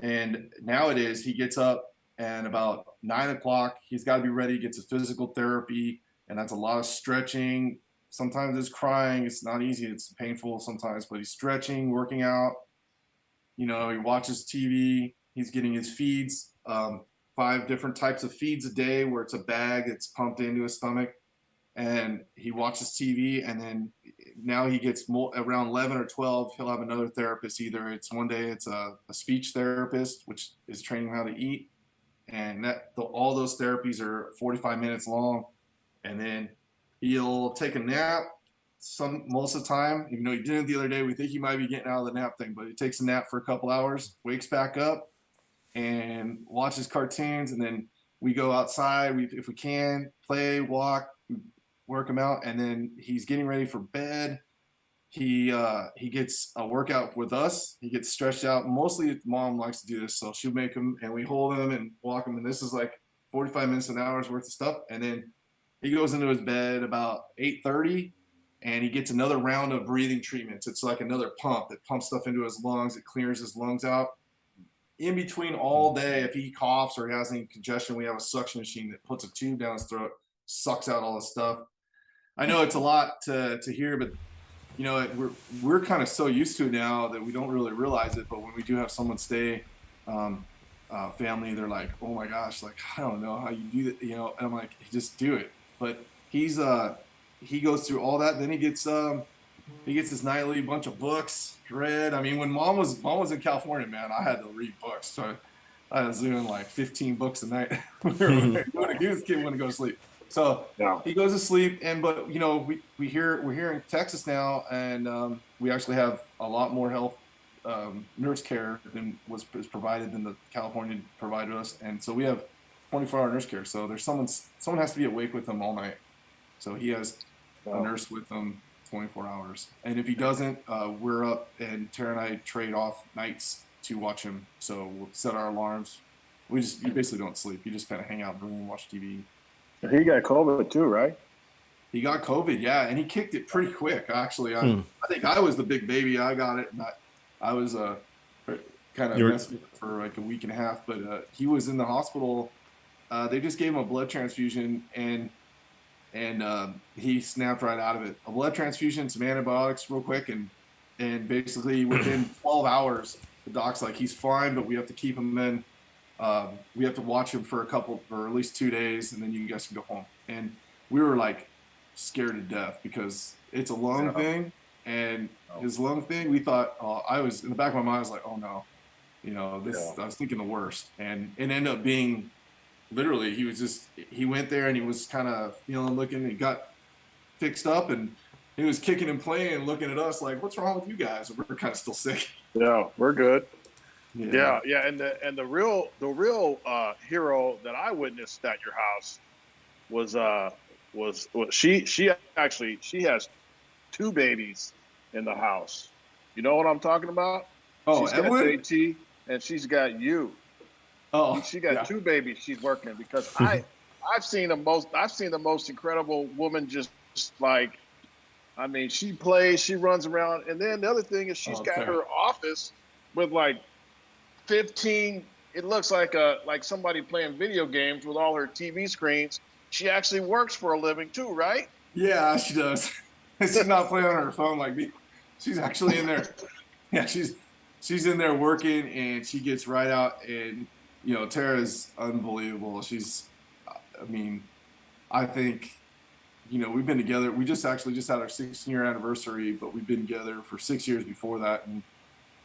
And nowadays he gets up and about 9 o'clock, he's got to be ready, gets a physical therapy, and that's a lot of stretching. Sometimes it's crying. It's not easy. It's painful sometimes, but he's stretching, working out. You know, he watches TV. He's getting his feeds, 5 different types of feeds a day, where it's a bag that's pumped into his stomach, and he watches TV. And then now he gets more, around 11 or 12. He'll have another therapist. Either it's one day it's a speech therapist, which is training him how to eat, and all those therapies are 45 minutes long, and then he'll take a nap most of the time. Even though he didn't the other day, we think he might be getting out of the nap thing, but he takes a nap for a couple hours, wakes back up, and watches cartoons. And then we go outside, if we can, play, walk, work him out, and then he's getting ready for bed. He gets a workout with us. He gets stretched out. Mostly mom likes to do this, so she'll make him, and we hold him and walk him. And this is like 45 minutes, an hour's worth of stuff. And then he goes into his bed about 8:30, and he gets another round of breathing treatments. It's like another pump that pumps stuff into his lungs. It clears his lungs out. In between all day, if he coughs or he has any congestion, we have a suction machine that puts a tube down his throat, sucks out all the stuff. I know it's a lot to hear, but you know, we're kind of so used to it now that we don't really realize it. But when we do have someone stay, family, they're like, "Oh my gosh, like I don't know how you do that," you know. And I'm like, "Just do it." But he goes through all that. Then he gets his nightly bunch of books read. I mean, when mom was in California, man, I had to read books. So I was doing like 15 books a night. He was kid want to go to sleep. So yeah. He goes to sleep, but you know, we're here in Texas now, and we actually have a lot more health nurse care than is provided than the California provided us, and so we have 24-hour nurse care. So there's someone has to be awake with him all night. So he has a nurse with him 24 hours, and if he doesn't, we're up, and Tara and I trade off nights to watch him. So we'll set our alarms. You basically don't sleep. You just kind of hang out in the room and watch TV. He got COVID too, right? He got COVID, yeah, and he kicked it pretty quick. Actually, I think I was the big baby. I got it, and I was kind of messed with it for like a week and a half. But he was in the hospital. They just gave him a blood transfusion, and he snapped right out of it. A blood transfusion, some antibiotics, real quick, and basically within 12 hours, the doc's like, he's fine, but we have to keep him in. We have to watch him for at least 2 days, and then you guys can go home. And we were like scared to death because it's a lung thing, and his lung thing, we thought, I was in the back of my mind, I was like, oh no, you know, I was thinking the worst. And it ended up being literally, he went there and he was kind of feeling, looking, and he got fixed up, and he was kicking and playing and looking at us like, what's wrong with you guys? And we're kind of still sick. Yeah, we're good. Yeah. And the real hero that I witnessed at your house was she has 2 babies in the house. You know what I'm talking about? Oh, she's got JT and she's got you. Oh, she got 2 babies she's working, because I've seen the most incredible woman, just like, I mean, she plays, she runs around, and then the other thing is she's got her office with like 15, it looks like somebody playing video games with all her TV screens. She actually works for a living too, right? Yeah, she does. She's not playing on her phone like me. She's actually in there. Yeah, she's in there working, and she gets right out. And you know, Tara's unbelievable. I think, you know, we've been together. We just had our 16-year anniversary, but we've been together for 6 years before that,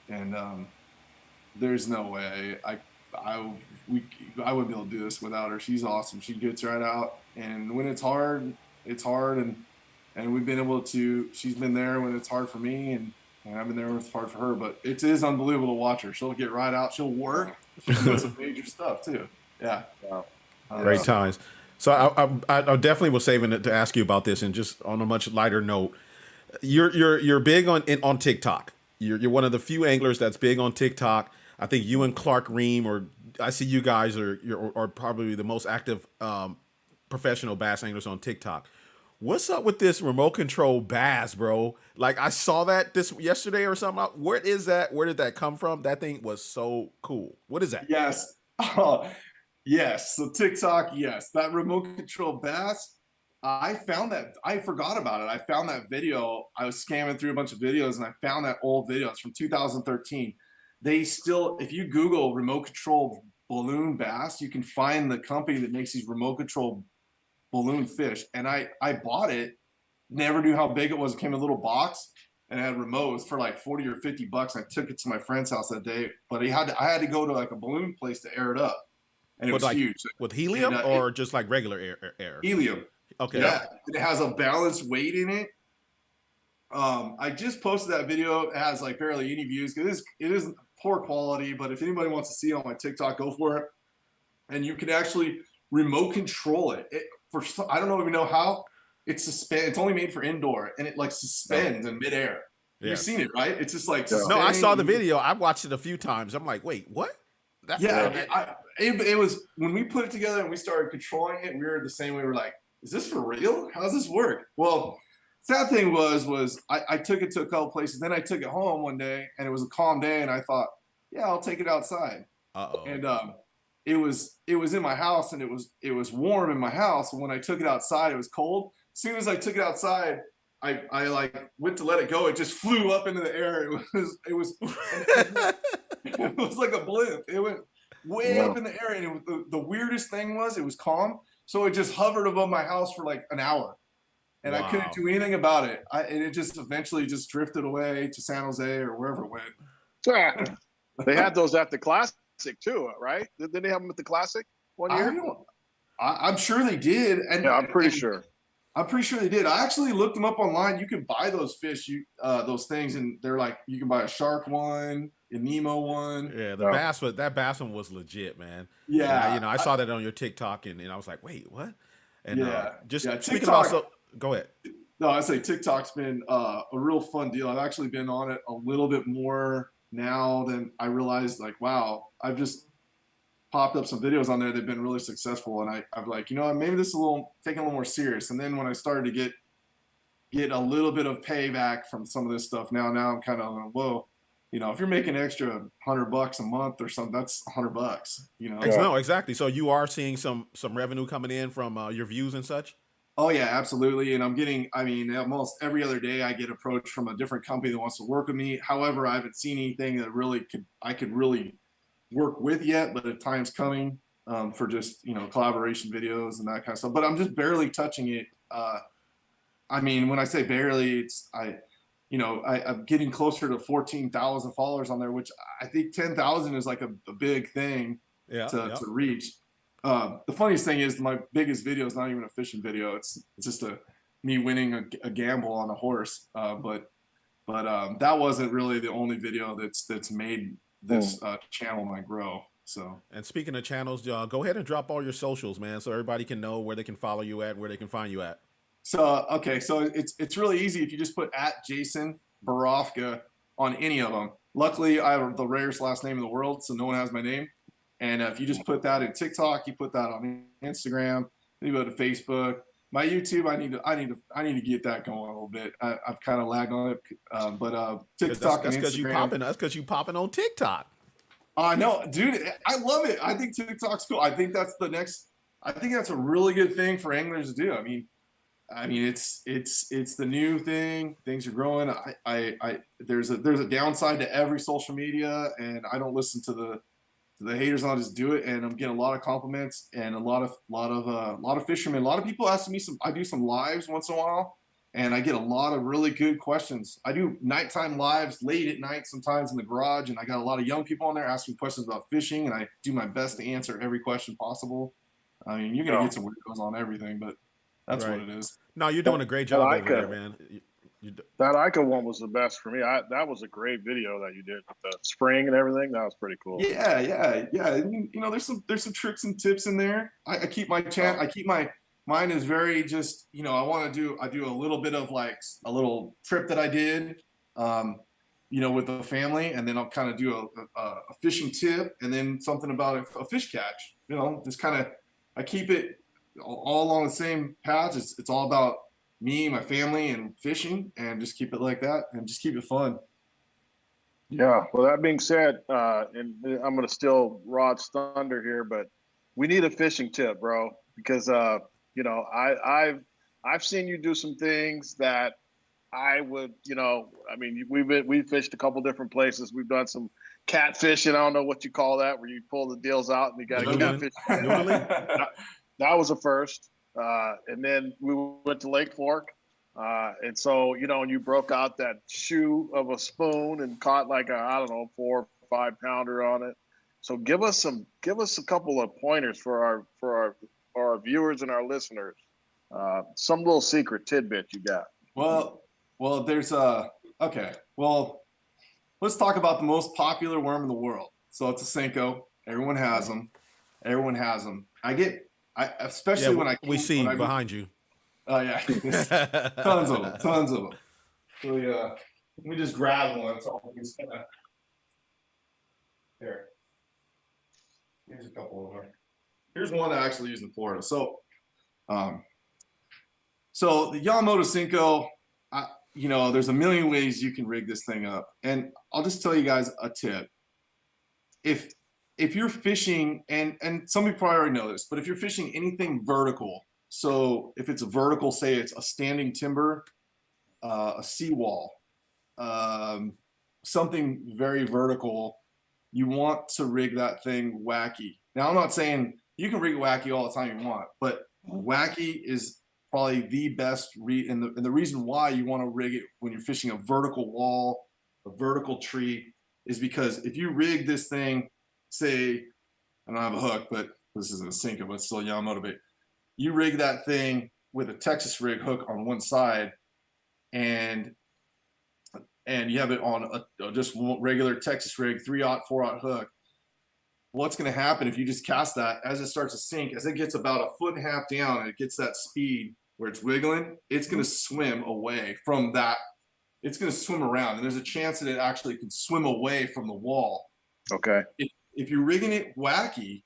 and there's no way I wouldn't be able to do this without her. She's awesome. She gets right out, and when it's hard, and we've been able to. She's been there when it's hard for me, and I've been there when it's hard for her. But it is unbelievable to watch her. She'll get right out. She'll work. She's doing some major stuff too. Yeah. Great times. So I definitely was saving it to ask you about this, and just on a much lighter note, you're big on TikTok. You're one of the few anglers that's big on TikTok. I think you and Clark Ream, or I see you guys are probably the most active professional bass anglers on TikTok. What's up with this remote control bass, bro? Like I saw that this yesterday or something. Where is that? Where did that come from? That thing was so cool. What is that? Yes. Oh, yes. So TikTok, yes. That remote control bass. I found that. I forgot about it. I found that video. I was scamming through a bunch of videos and I found that old video. It's from 2013. They still, if you Google remote control balloon bass, you can find the company that makes these remote control balloon fish. And I bought it, never knew how big it was. It came in a little box and it had remotes for like 40 or 50 bucks. I took it to my friend's house that day, but I had to go to like a balloon place to air it up. And it was like, huge. With helium or just like regular air? Helium. Okay. Yeah. It has a balanced weight in it. I just posted that video. It has like barely any views. It is poor quality, but if anybody wants to see it on my TikTok, go for it. And you can actually remote control it. I don't even know how. It's only made for indoor, and it like suspends in midair. Yes. You've seen it, right? It's just like no. I saw the video. I watched it a few times. I'm like, wait, what? It was when we put it together and we started controlling it. We were the same way. We're like, is this for real? How does this work? Well, sad thing was I took it to a couple places. Then I took it home one day, and it was a calm day, and I thought, yeah, I'll take it outside. And it was in my house, and it was warm in my house. And when I took it outside, it was cold. As soon as I took it outside, I like went to let it go. It just flew up into the air. It was it was like a blimp. It went way up in the air, and the weirdest thing was it was calm. So it just hovered above my house for like an hour, and I couldn't do anything about it. And it just eventually just drifted away to San Jose or wherever it went. They had those at the Classic too, right? Did they have them at the Classic one year? I'm sure they did. And yeah, I'm pretty sure. I'm pretty sure they did. I actually looked them up online. You can buy those fish, those things, and they're like you can buy a shark one, a Nemo one. Yeah, that bass one was legit, man. Yeah, and I saw that on your TikTok, and I was like, wait, what? And speaking TikTok, about go ahead. No, I say TikTok's been a real fun deal. I've actually been on it a little bit more now than I realized. Like, wow, I've just popped up some videos on there. They've been really successful, and I'm like, maybe this is taking a little more serious. And then when I started to get a little bit of payback from some of this stuff, now I'm kind of like, whoa, if you're making extra $100 a month or something, that's $100. No, exactly. So you are seeing some revenue coming in from your views and such. Oh yeah, absolutely. And I'm getting, almost every other day I get approached from a different company that wants to work with me. However, I haven't seen anything that I could really work with yet, but the time's coming for just, collaboration videos and that kind of stuff. But I'm just barely touching it. When I say barely, I'm getting closer to 14,000 followers on there, which I think 10,000 is like a big thing to reach. The funniest thing is my biggest video is not even a fishing video. It's just me winning a gamble on a horse. But that wasn't really the only video that's made this channel might grow. So, and speaking of channels, go ahead and drop all your socials, man, so everybody can know where they can follow you at, where they can find you at. So it's really easy if you just put @Jason Borofka on any of them. Luckily, I have the rarest last name in the world, so no one has my name. And if you just put that in TikTok, you put that on Instagram, you go to Facebook. My YouTube, I need to get that going a little bit. I've kind of lagged on it, but TikTok that's and Instagram. That's because you popping on TikTok. I know, dude. I love it. I think TikTok's cool. I think that's the next. I think that's a really good thing for anglers to do. It's the new thing. Things are growing. There's a downside to every social media, and I don't listen to the haters. I'll just do it, and I'm getting a lot of compliments and a lot of fishermen. A lot of people asking me I do some lives once in a while, and I get a lot of really good questions. I do nighttime lives late at night, sometimes in the garage, and I got a lot of young people on there asking questions about fishing, and I do my best to answer every question possible. You're gonna get some weirdos on everything, but that's what it is. No, you're doing a great job over there, man. That Ica one was the best for me. That was a great video that you did with the spring and everything. That was pretty cool. Yeah. There's some tricks and tips in there. I keep my mine is very just, I do a little bit of like a little trip that I did. with the family, and then I'll kind of do a fishing tip, and then something about a fish catch. Just kind of, I keep it all along the same path. It's all about me, my family, and fishing, and just keep it like that, and just keep it fun. Yeah. Well, that being said, and I'm going to steal Rod's thunder here, but we need a fishing tip, bro, because I've seen you do some things that I would, I mean, we've fished a couple different places. We've done some catfishing. I don't know what you call that, where you pull the deals out and you got to catfish. That was a first. And then we went to Lake Fork. And so, and you broke out that shoe of a spoon and caught like a 4 or 5 pounder on it. So give us a couple of pointers for our viewers and our listeners. Some little secret tidbit you got. Well, there's okay. Well, let's talk about the most popular worm in the world. So it's a Senko. Everyone has them. Especially when we see behind you. Oh yeah, tons of them. So yeah, let me just grab one. So here, here's a couple of them. Here's one that I actually use in Florida. So the Yamamoto Senko, there's a million ways you can rig this thing up, and I'll just tell you guys a tip. If you're fishing, and some people probably already know this, but if you're fishing anything vertical, so if it's a vertical, say it's a standing timber, a seawall, something very vertical, you want to rig that thing wacky. Now, I'm not saying you can rig wacky all the time you want, but wacky is probably the best and the reason why you want to rig it when you're fishing a vertical wall, a vertical tree, is because if you rig this thing, say, I don't have a hook, but this isn't a Senko, but it's still a Yamamoto bait. You rig that thing with a Texas rig hook on one side, and you have it on a just regular Texas rig 3/0, 4/0 hook. What's going to happen if you just cast that as it starts to sink, as it gets about 1.5 feet down and it gets that speed where it's wiggling, it's going to swim away from that. It's going to swim around, and there's a chance that it actually can swim away from the wall. Okay. If you're rigging it wacky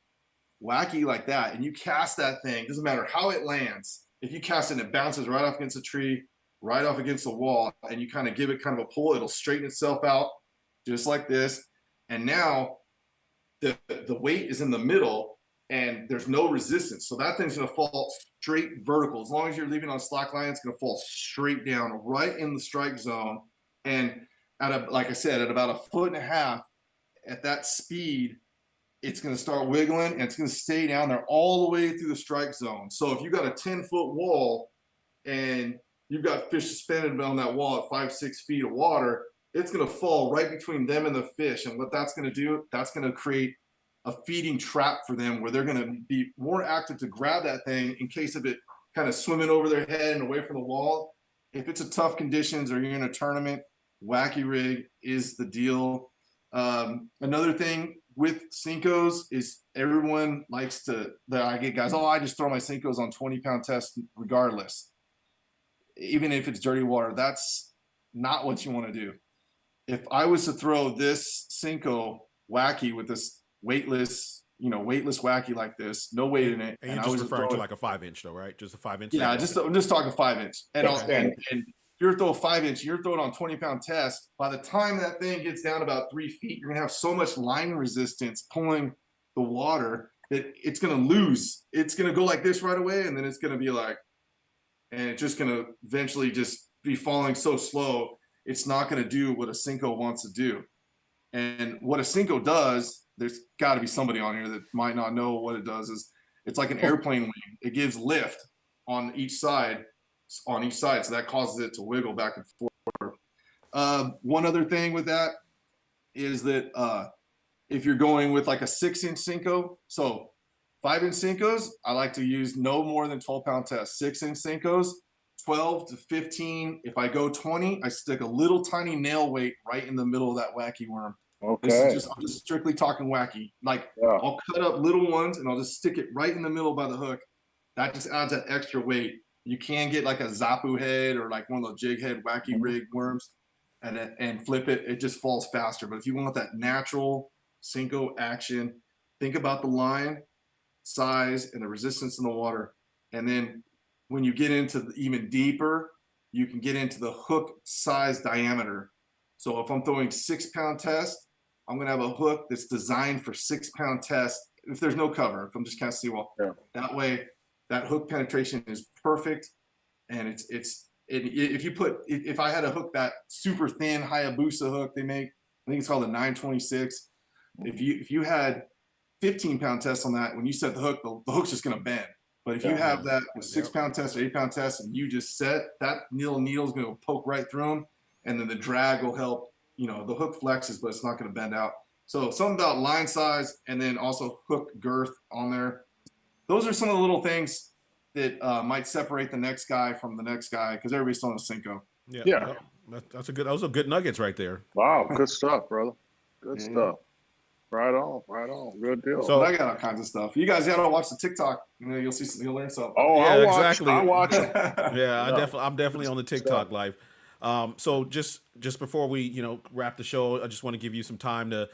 like that, and you cast that thing, doesn't matter how it lands. If you cast it and it bounces right off against a tree, right off against the wall, and you kind of give it kind of a pull, it'll straighten itself out just like this. And now the weight is in the middle and there's no resistance. So that thing's going to fall straight vertical. As long as you're leaving on slack line, it's going to fall straight down right in the strike zone. And like I said, at about 1.5 feet, at that speed, it's going to start wiggling and it's going to stay down there all the way through the strike zone. So if you've got a 10-foot wall and you've got fish suspended on that wall at 5-6 feet of water, it's going to fall right between them and the fish. And what that's going to do, that's going to create a feeding trap for them where they're going to be more active to grab that thing in case of it kind of swimming over their head and away from the wall. If it's a tough conditions or you're in a tournament, wacky rig is the deal. Another thing with Senkos is everyone likes to, that I get guys, I just throw my Senkos on 20-pound test regardless. Even if it's dirty water, that's not what you want to do. If I was to throw this Senko wacky with this weightless wacky like this, no weight in it. And you're just referring to like a 5-inch though, right? Just a 5-inch? Yeah, I'm just talking 5-inch. And you're throwing 5-inch, you're throwing on 20-pound test. By the time that thing gets down about 3 feet, you're gonna have so much line resistance pulling the water that it's gonna lose. It's gonna go like this right away, and then it's gonna be like, and it's just gonna eventually just be falling so slow, it's not gonna do what a Senko wants to do. And what a Senko does, there's got to be somebody on here that might not know what it does. Is it's like an airplane wing. It gives lift on each side, so that causes it to wiggle back and forth. One other thing with that is that if you're going with like a 6-inch Senko, so 5-inch Senkos, I like to use no more than 12-pound test. 6-inch Senkos, 12 to 15. If I go 20, I stick a little tiny nail weight right in the middle of that wacky worm. Okay. I'm just strictly talking wacky. Like, yeah. I'll cut up little ones and I'll just stick it right in the middle by the hook. That just adds that extra weight. You can get like a Zapu head or like one of those jig head wacky rig worms. and flip it, it just falls faster. But if you want that natural Senko action, think about the line size and the resistance in the water. And then when you get into even deeper, you can get into the hook size diameter. So if I'm throwing 6-pound test, I'm going to have a hook that's designed for 6-pound test. If there's no cover, if I'm just casting well, that way that hook penetration is perfect. And if I had a hook, that super thin Hayabusa hook they make, I think it's called a 926. If you had 15-pound test on that, when you set the hook, the hook's just going to bend. But if you have that with 6-pound test or 8-pound test, and you just set that needle's going to poke right through them, and then the drag will help. The hook flexes, but it's not going to bend out. So something about line size, and then also hook girth on there. Those are some of the little things that might separate the next guy from the next guy, because everybody's throwing a Senko. Yeah. Those are good nuggets right there. Wow, good stuff, brother. Good stuff. Right on. Good deal. So I got all kinds of stuff. You guys gotta watch the TikTok. You'll you'll learn something. Oh, yeah, exactly. I watch it. I'm definitely on the TikTok live. So just before we wrap the show, I just want to give you some time to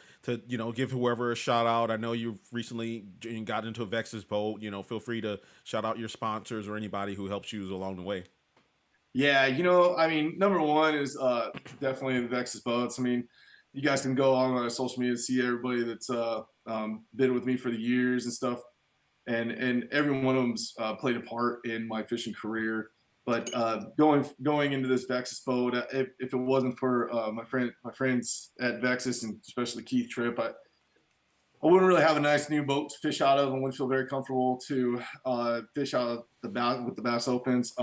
give whoever a shout out. I know you've recently got into a Vexus boat. Feel free to shout out your sponsors or anybody who helps you along the way. Yeah, number one is definitely the Vexus boats. You guys can go on my social media and see everybody that's been with me for the years and stuff, and every one of them's played a part in my fishing career. But going into this Vexus boat, if it wasn't for my friends at Vexus, and especially Keith Tripp, I wouldn't really have a nice new boat to fish out of, and wouldn't feel very comfortable to fish out of with the Bass Opens.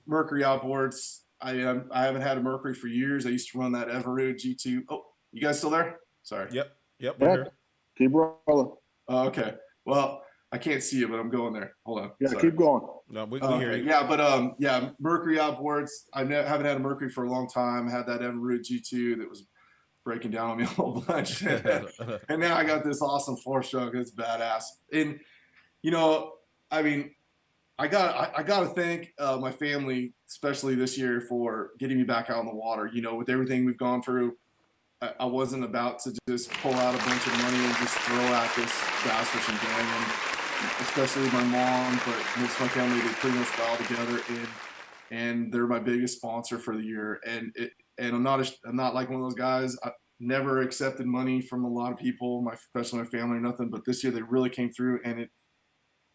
Mercury outboards. I haven't had a Mercury for years. I used to run that Evinrude G2. Oh, you guys still there? Sorry. Yep. We're here. Keep rolling. Okay. Well, I can't see you, but I'm going there. Hold on. Yeah, keep going. No, we hear you. Yeah, but Mercury outboards. I haven't had a Mercury for a long time. I had that Evinrude G2 that was breaking down on me a whole bunch, and now I got this awesome 4-stroke. It's badass. And I got to thank my family, especially this year, for getting me back out on the water. With everything we've gone through, I wasn't about to just pull out a bunch of money and just throw at this bass fishing gang. And especially my mom, but most of my family, they pretty much got all together, and they're my biggest sponsor for the year. And I'm not like one of those guys. I never accepted money from a lot of people, especially my family or nothing. But this year they really came through, and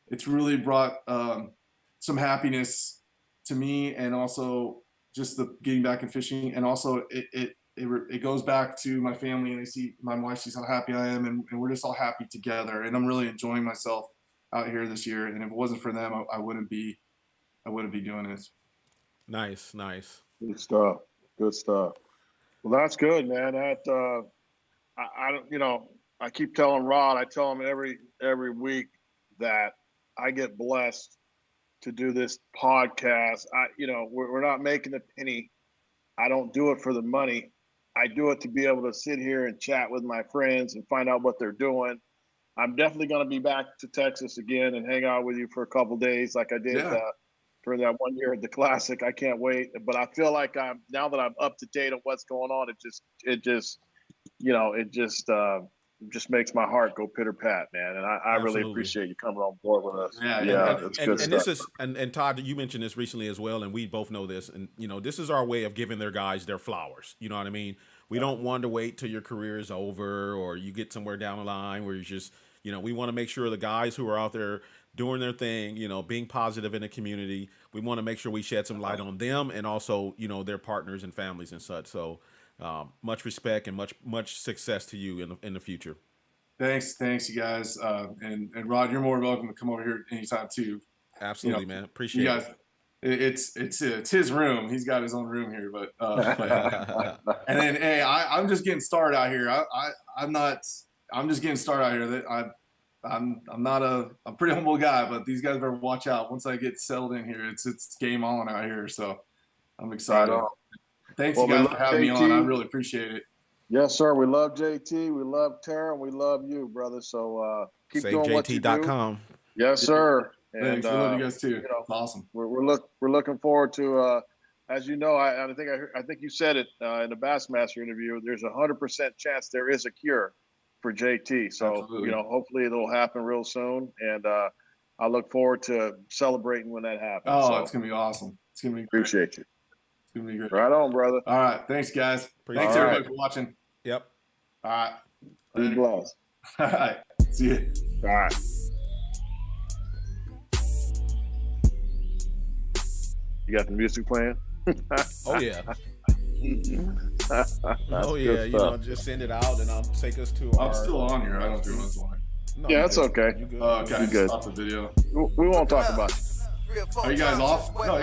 it's really brought some happiness to me, and also just the getting back in fishing, and also it goes back to my family, and they see my wife sees how happy I am, and we're just all happy together, and I'm really enjoying myself out here this year. And if it wasn't for them, I wouldn't be doing this. Nice. Good stuff. Well, that's good, man. That I keep telling Rod, I tell him every week that I get blessed to do this podcast. We're not making a penny. I don't do it for the money. I do it to be able to sit here and chat with my friends and find out what they're doing. I'm definitely going to be back to Texas again and hang out with you for a couple of days like I did during that 1 year at the Classic. I can't wait. But I feel like now that I'm up to date on what's going on, it just makes my heart go pitter pat, man. And I really appreciate you coming on board with us. It's good stuff. And Todd, you mentioned this recently as well, and we both know this. And this is our way of giving their guys their flowers. You know what I mean? We don't want to wait till your career is over or you get somewhere down the line where you just, we want to make sure the guys who are out there doing their thing, being positive in the community, we want to make sure we shed some light on them and also, their partners and families and such. So much respect and much success to you in the future. Thanks, you guys. And Rod, you're more welcome to come over here anytime too. Absolutely, man. Appreciate you guys. It's his room. He's got his own room here, but and then hey, I'm just getting started out here. I'm just getting started out here. I'm a pretty humble guy, but these guys better watch out. Once I get settled in here, it's game on out here. So I'm excited. Right on. Thanks you guys for having me on. I really appreciate it. Yes, sir. We love JT. We love Tara. We love you, brother. So keep doing what you do. SaveJT.com. Yes, sir. Thanks. And we love you guys too. It's awesome. We're looking forward to as you know, I think you said it in the Bassmaster interview. There's 100% chance there is a cure for JT. So Absolutely. hopefully it'll happen real soon, and I look forward to celebrating when that happens. Oh, so, it's gonna be awesome. It's gonna be great. appreciate you. It's gonna be great. Right on, brother. All right, thanks, guys. Thanks All everybody right. for watching. Yep. All right. Be Later. blessed. All right. See you. All right. You got the music playing? Oh yeah. That's Oh good yeah. You know, stuff. just send it out and I'll take us to I'm our. still on here. I don't do this one. No, Yeah, you that's good. okay. You good? Oh, okay. You good. Stop the video. We won't talk about it. Are you guys off? No,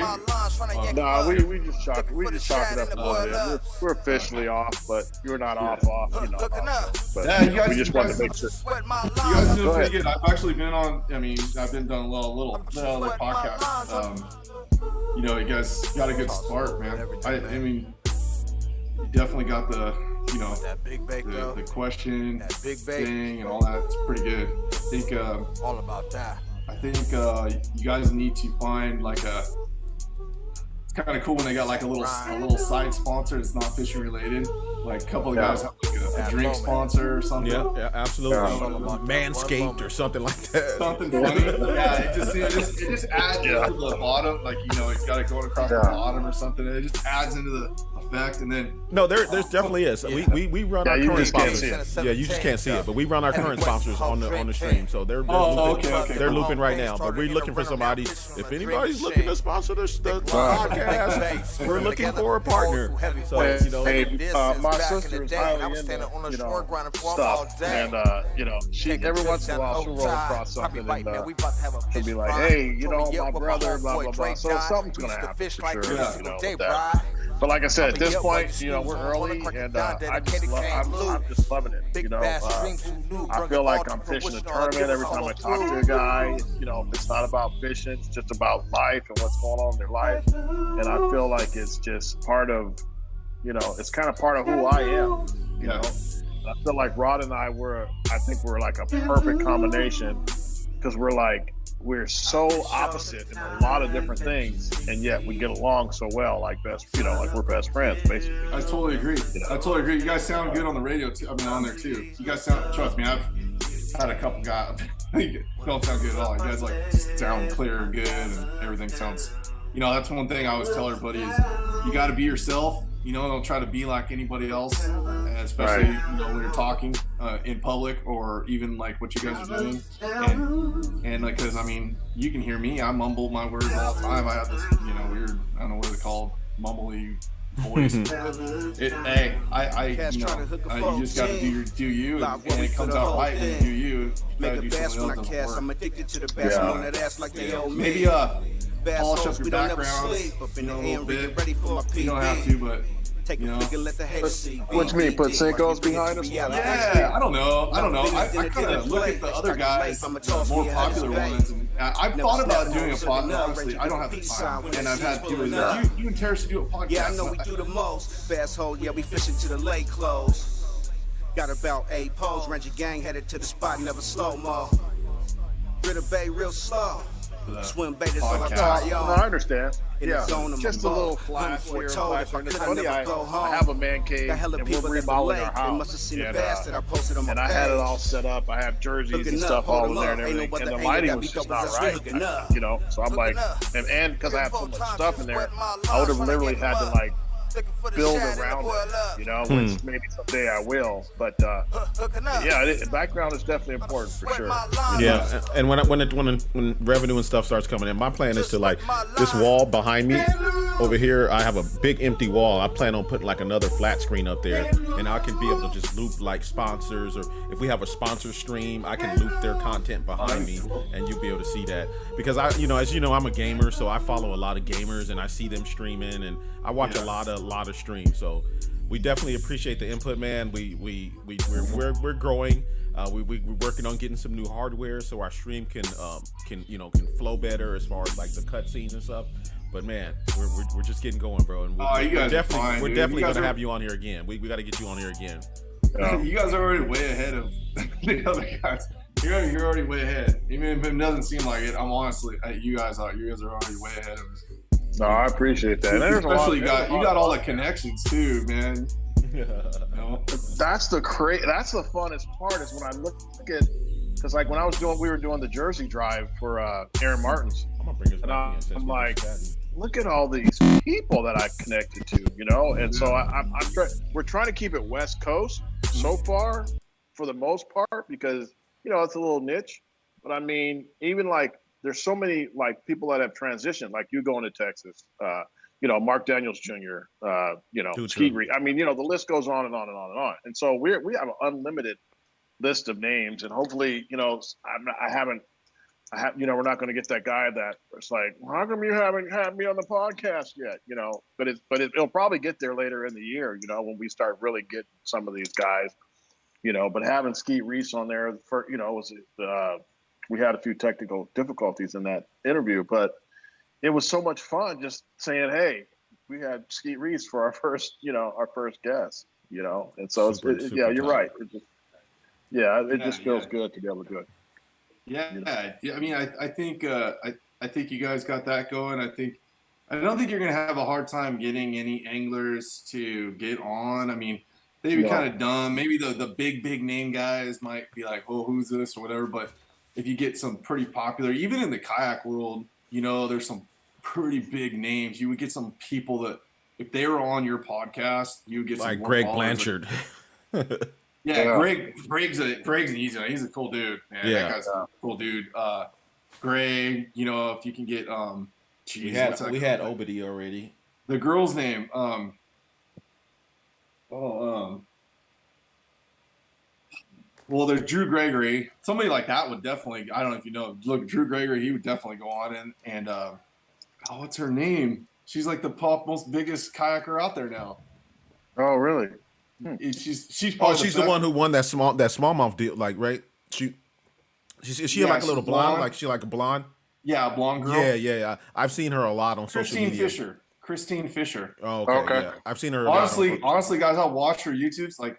No, we just chalk it up a little bit. We're officially off, but you're not off. But Yeah, you guys- we just you wanted guys- to make sure. You guys doing Go pretty ahead. good. I've actually been on. I mean, I've been done a little other podcasts. You guys got a good start, man. I mean, you definitely got the That big bake though. the question That big bake. thing and all that. It's pretty good. All about that. I think you guys need to find like a. It's kind of cool when they got like a little side sponsor that's not fishing related. Like a couple of guys have like a drink sponsor or something. Yeah, absolutely. Yeah. Manscaped or something like that. Something funny. Yeah, it just adds into the bottom. Like it got it going across the bottom or something. And it just adds into the effect, and then No, there's definitely is. We run our you current just can't sponsors. see Yeah, you just can't see it, but we run our current sponsors on the stream, so they're looping, okay. they're looping right now. But we're looking for somebody. If anybody's looking to sponsor the podcast, we're looking for a partner. So Hey, my sister is highly into stuff, and she every once in a while she'll roll across something and she'll be like, hey, my brother, blah blah blah. So something's gonna happen for sure, with that. But like I said, at this point, we're early, and I'm just loving it. I feel like I'm fishing a tournament every time I talk to a guy. It's not about fishing; it's just about life and what's going on in their life. And I feel like it's just part of, it's kind of part of who I am. And I feel like Rod and I I think we're like a perfect combination because we're so opposite in a lot of different things, and yet we get along so well, like we're best friends, basically. I totally agree. You guys sound good on the radio too. I mean, on there too. You guys trust me, I've had a couple guys don't sound good at all. You guys just sound clear and good, and everything sounds. That's one thing I always tell everybody is you got to be yourself. Don't try to be like anybody else, especially when you're talking in public or even like what you guys are doing. And like, because I mean, you can hear me. I mumble my words all the time. I have this, weird. I don't know what it's called, mumbly voice. You just got to do you, and it comes out right when you do you. Make Do a bass when I something else, cast. doesn't I'm work. addicted to the bass on that ass like they owe me. Maybe polish up your we don't never background, sleep. Up in the a air, little we bit. get ready for my PB. You don't have to, but Take a flick and let the haters see. What you mean, put Cinco's behind us? yeah, I don't know. I kind of look at the other guys, the more popular ones, and I've thought about doing a podcast. Honestly, I don't have the time, and I've had people like you and Terrace to do a podcast. Yeah, I know we do the most. Fast hole, yeah, we fishing to the lake close. Got about 8 poles, Ranger gang headed to the spot, never slow mo. Ritter Bay real slow. Swim bait is all I Podcast. try, No, y'all. I understand. In the Yeah, zone of just my a little boat. flash here. Told if I And it's could, I funny, never go home. I have a man cave, Got hella and people we're at the remodeling lake. our They must have house. seen the And, bass that I posted on my and I had it page. all set up. I have jerseys Hooking and up, stuff hold all in 'em there up. and Ain't everything. no And other the angle lighting got was me just double not as right. hooking up. So I'm like, and because I have so much stuff in there, I would have literally had to build around it, which maybe someday I will. But background is definitely important for sure. Yeah, and when revenue and stuff starts coming in, my plan is to this wall behind me over here. I have a big empty wall. I plan on putting another flat screen up there, and I can be able to just loop sponsors, or if we have a sponsor stream, I can loop their content behind me, and you'll be able to see that. Because as you know, I'm a gamer, so I follow a lot of gamers, and I see them streaming, and I watch a lot of streams. So we definitely appreciate the input, man. We're growing. We're working on getting some new hardware so our stream can flow better as far as the cutscenes and stuff. But man, we're just getting going, bro. And we're definitely gonna have you on here again. We got to get you on here again. You guys are already way ahead of the other guys. You're already way ahead. Even if it doesn't seem like it, I'm honestly, you guys are already way ahead of us. No, I appreciate that. And there's Especially you got all the connections too, man. That's the funnest part is when I look at, because like when we were doing the Jersey drive for Aaron Martin's, I'm gonna bring this and back in. I'm like, look at all these people that I've connected to, and so we're trying to keep it West Coast so far for the most part, because it's a little niche, but I mean, even like there's so many like people that have transitioned, like you going to Texas, Mark Daniels Jr., Skeet Reed. I mean, the list goes on and on and on and on. And so we have an unlimited list of names, and hopefully, we're not going to get that guy that it's like, well, how come you haven't had me on the podcast yet? But it'll probably get there later in the year, when we start really getting some of these guys, but having Skeet Reese on there we had a few technical difficulties in that interview, but it was so much fun just saying, hey, we had Skeet Reese for our first guest, and so you're right. It just feels good to be able to do it. Yeah. I mean, I think you guys got that going. I don't think you're going to have a hard time getting any anglers to get on. I mean, they'd be kind of dumb. Maybe the big name guys might be like, oh, who's this or whatever. But if you get some pretty popular, even in the kayak world, there's some pretty big names. You would get some people that if they were on your podcast, you would get some like more Greg followers. Blanchard. Greg's an easy one. He's a cool dude, man. Yeah. That guy's a cool dude. Greg, if you can get we had Obedy already. The girl's name, well, there's Drew Gregory. Somebody like that would definitely, I don't know if you know, look, Drew Gregory, he would definitely go on and what's her name? She's like the most biggest kayaker out there now. Oh, really? She's probably the one who won that smallmouth deal, like, right? Is she like a little blonde? Like she like a blonde? Yeah, a blonde girl. Yeah. I've seen her a lot on social media. Christine Fisher. Oh, okay. Yeah. I've seen her. Honestly, guys, I'll watch her YouTubes, like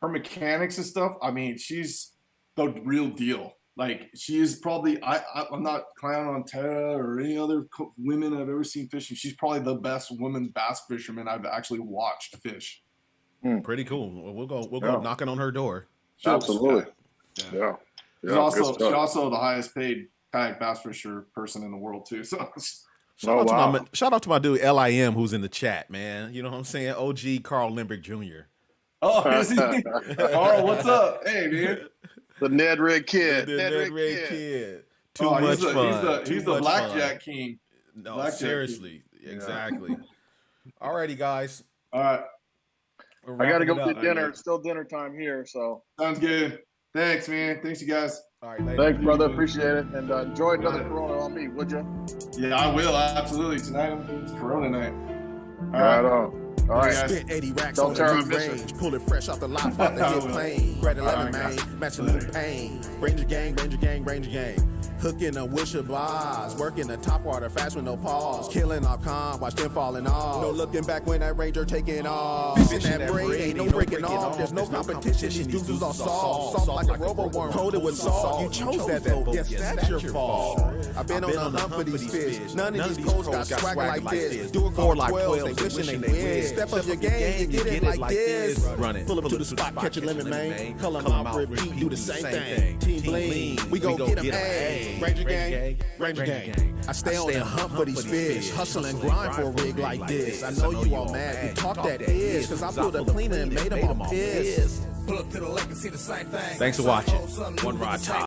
her mechanics and stuff. I mean, she's the real deal. Like she is probably. I'm not clowning on Tara or any other women I've ever seen fishing. She's probably the best woman bass fisherman I've actually watched fish. Pretty cool. We'll go knocking on her door. Absolutely. Yeah. She's also the highest paid kayak bass fisher person in the world too. So shout out to my dude LIM who's in the chat, man. You know what I'm saying? OG Carl Limbrick Jr. Oh, is he? Carl, what's up? Hey, man. The Ned Rig Kid. The Ned Rig Kid. Too much fun. He's the blackjack king. No, blackjack seriously. King. Exactly. Alrighty, guys. All right. I got to go get dinner. It's still dinner time here, so. Sounds good. Thanks, man. Thanks, you guys. All right, later. Thanks, brother. Appreciate it. And enjoy another Corona on me, would you? Yeah, I will. Absolutely. Tonight, it's Corona night. Right on. All right. Spent 80 racks Don't on tell the her new I miss range. Pull it fresh off the lot, about to hit plane. Red 11, man. Matching new pain. Ranger gang. Hooking a wish of bars. Working the top water fast with no pause. Killing our calm, watch them falling off. No looking back when that Ranger taking off. Fishing that braid, ain't no breaking off. There's no competition, these dudes is all soft. Soft like a robo-worm, coated with salt. You chose that boat, yes, that's your fault. I've been on a hunt for these fish. None of these codes got swag like this. Do it for like 12, they wishing they win. Step up your game, you get it like this. Run it. Pull up to the spot, catch a limit, man. Color them out, repeat, do the same thing. Team Bling, we gon' get them, ayy. Ranger gang. I stay on the hunt for these fish. Hustle and grind for a rig like this. I know you all mad, you talk that is. Cause I pulled a cleaner and made them all pissed. Thanks for watching One Rod Talk.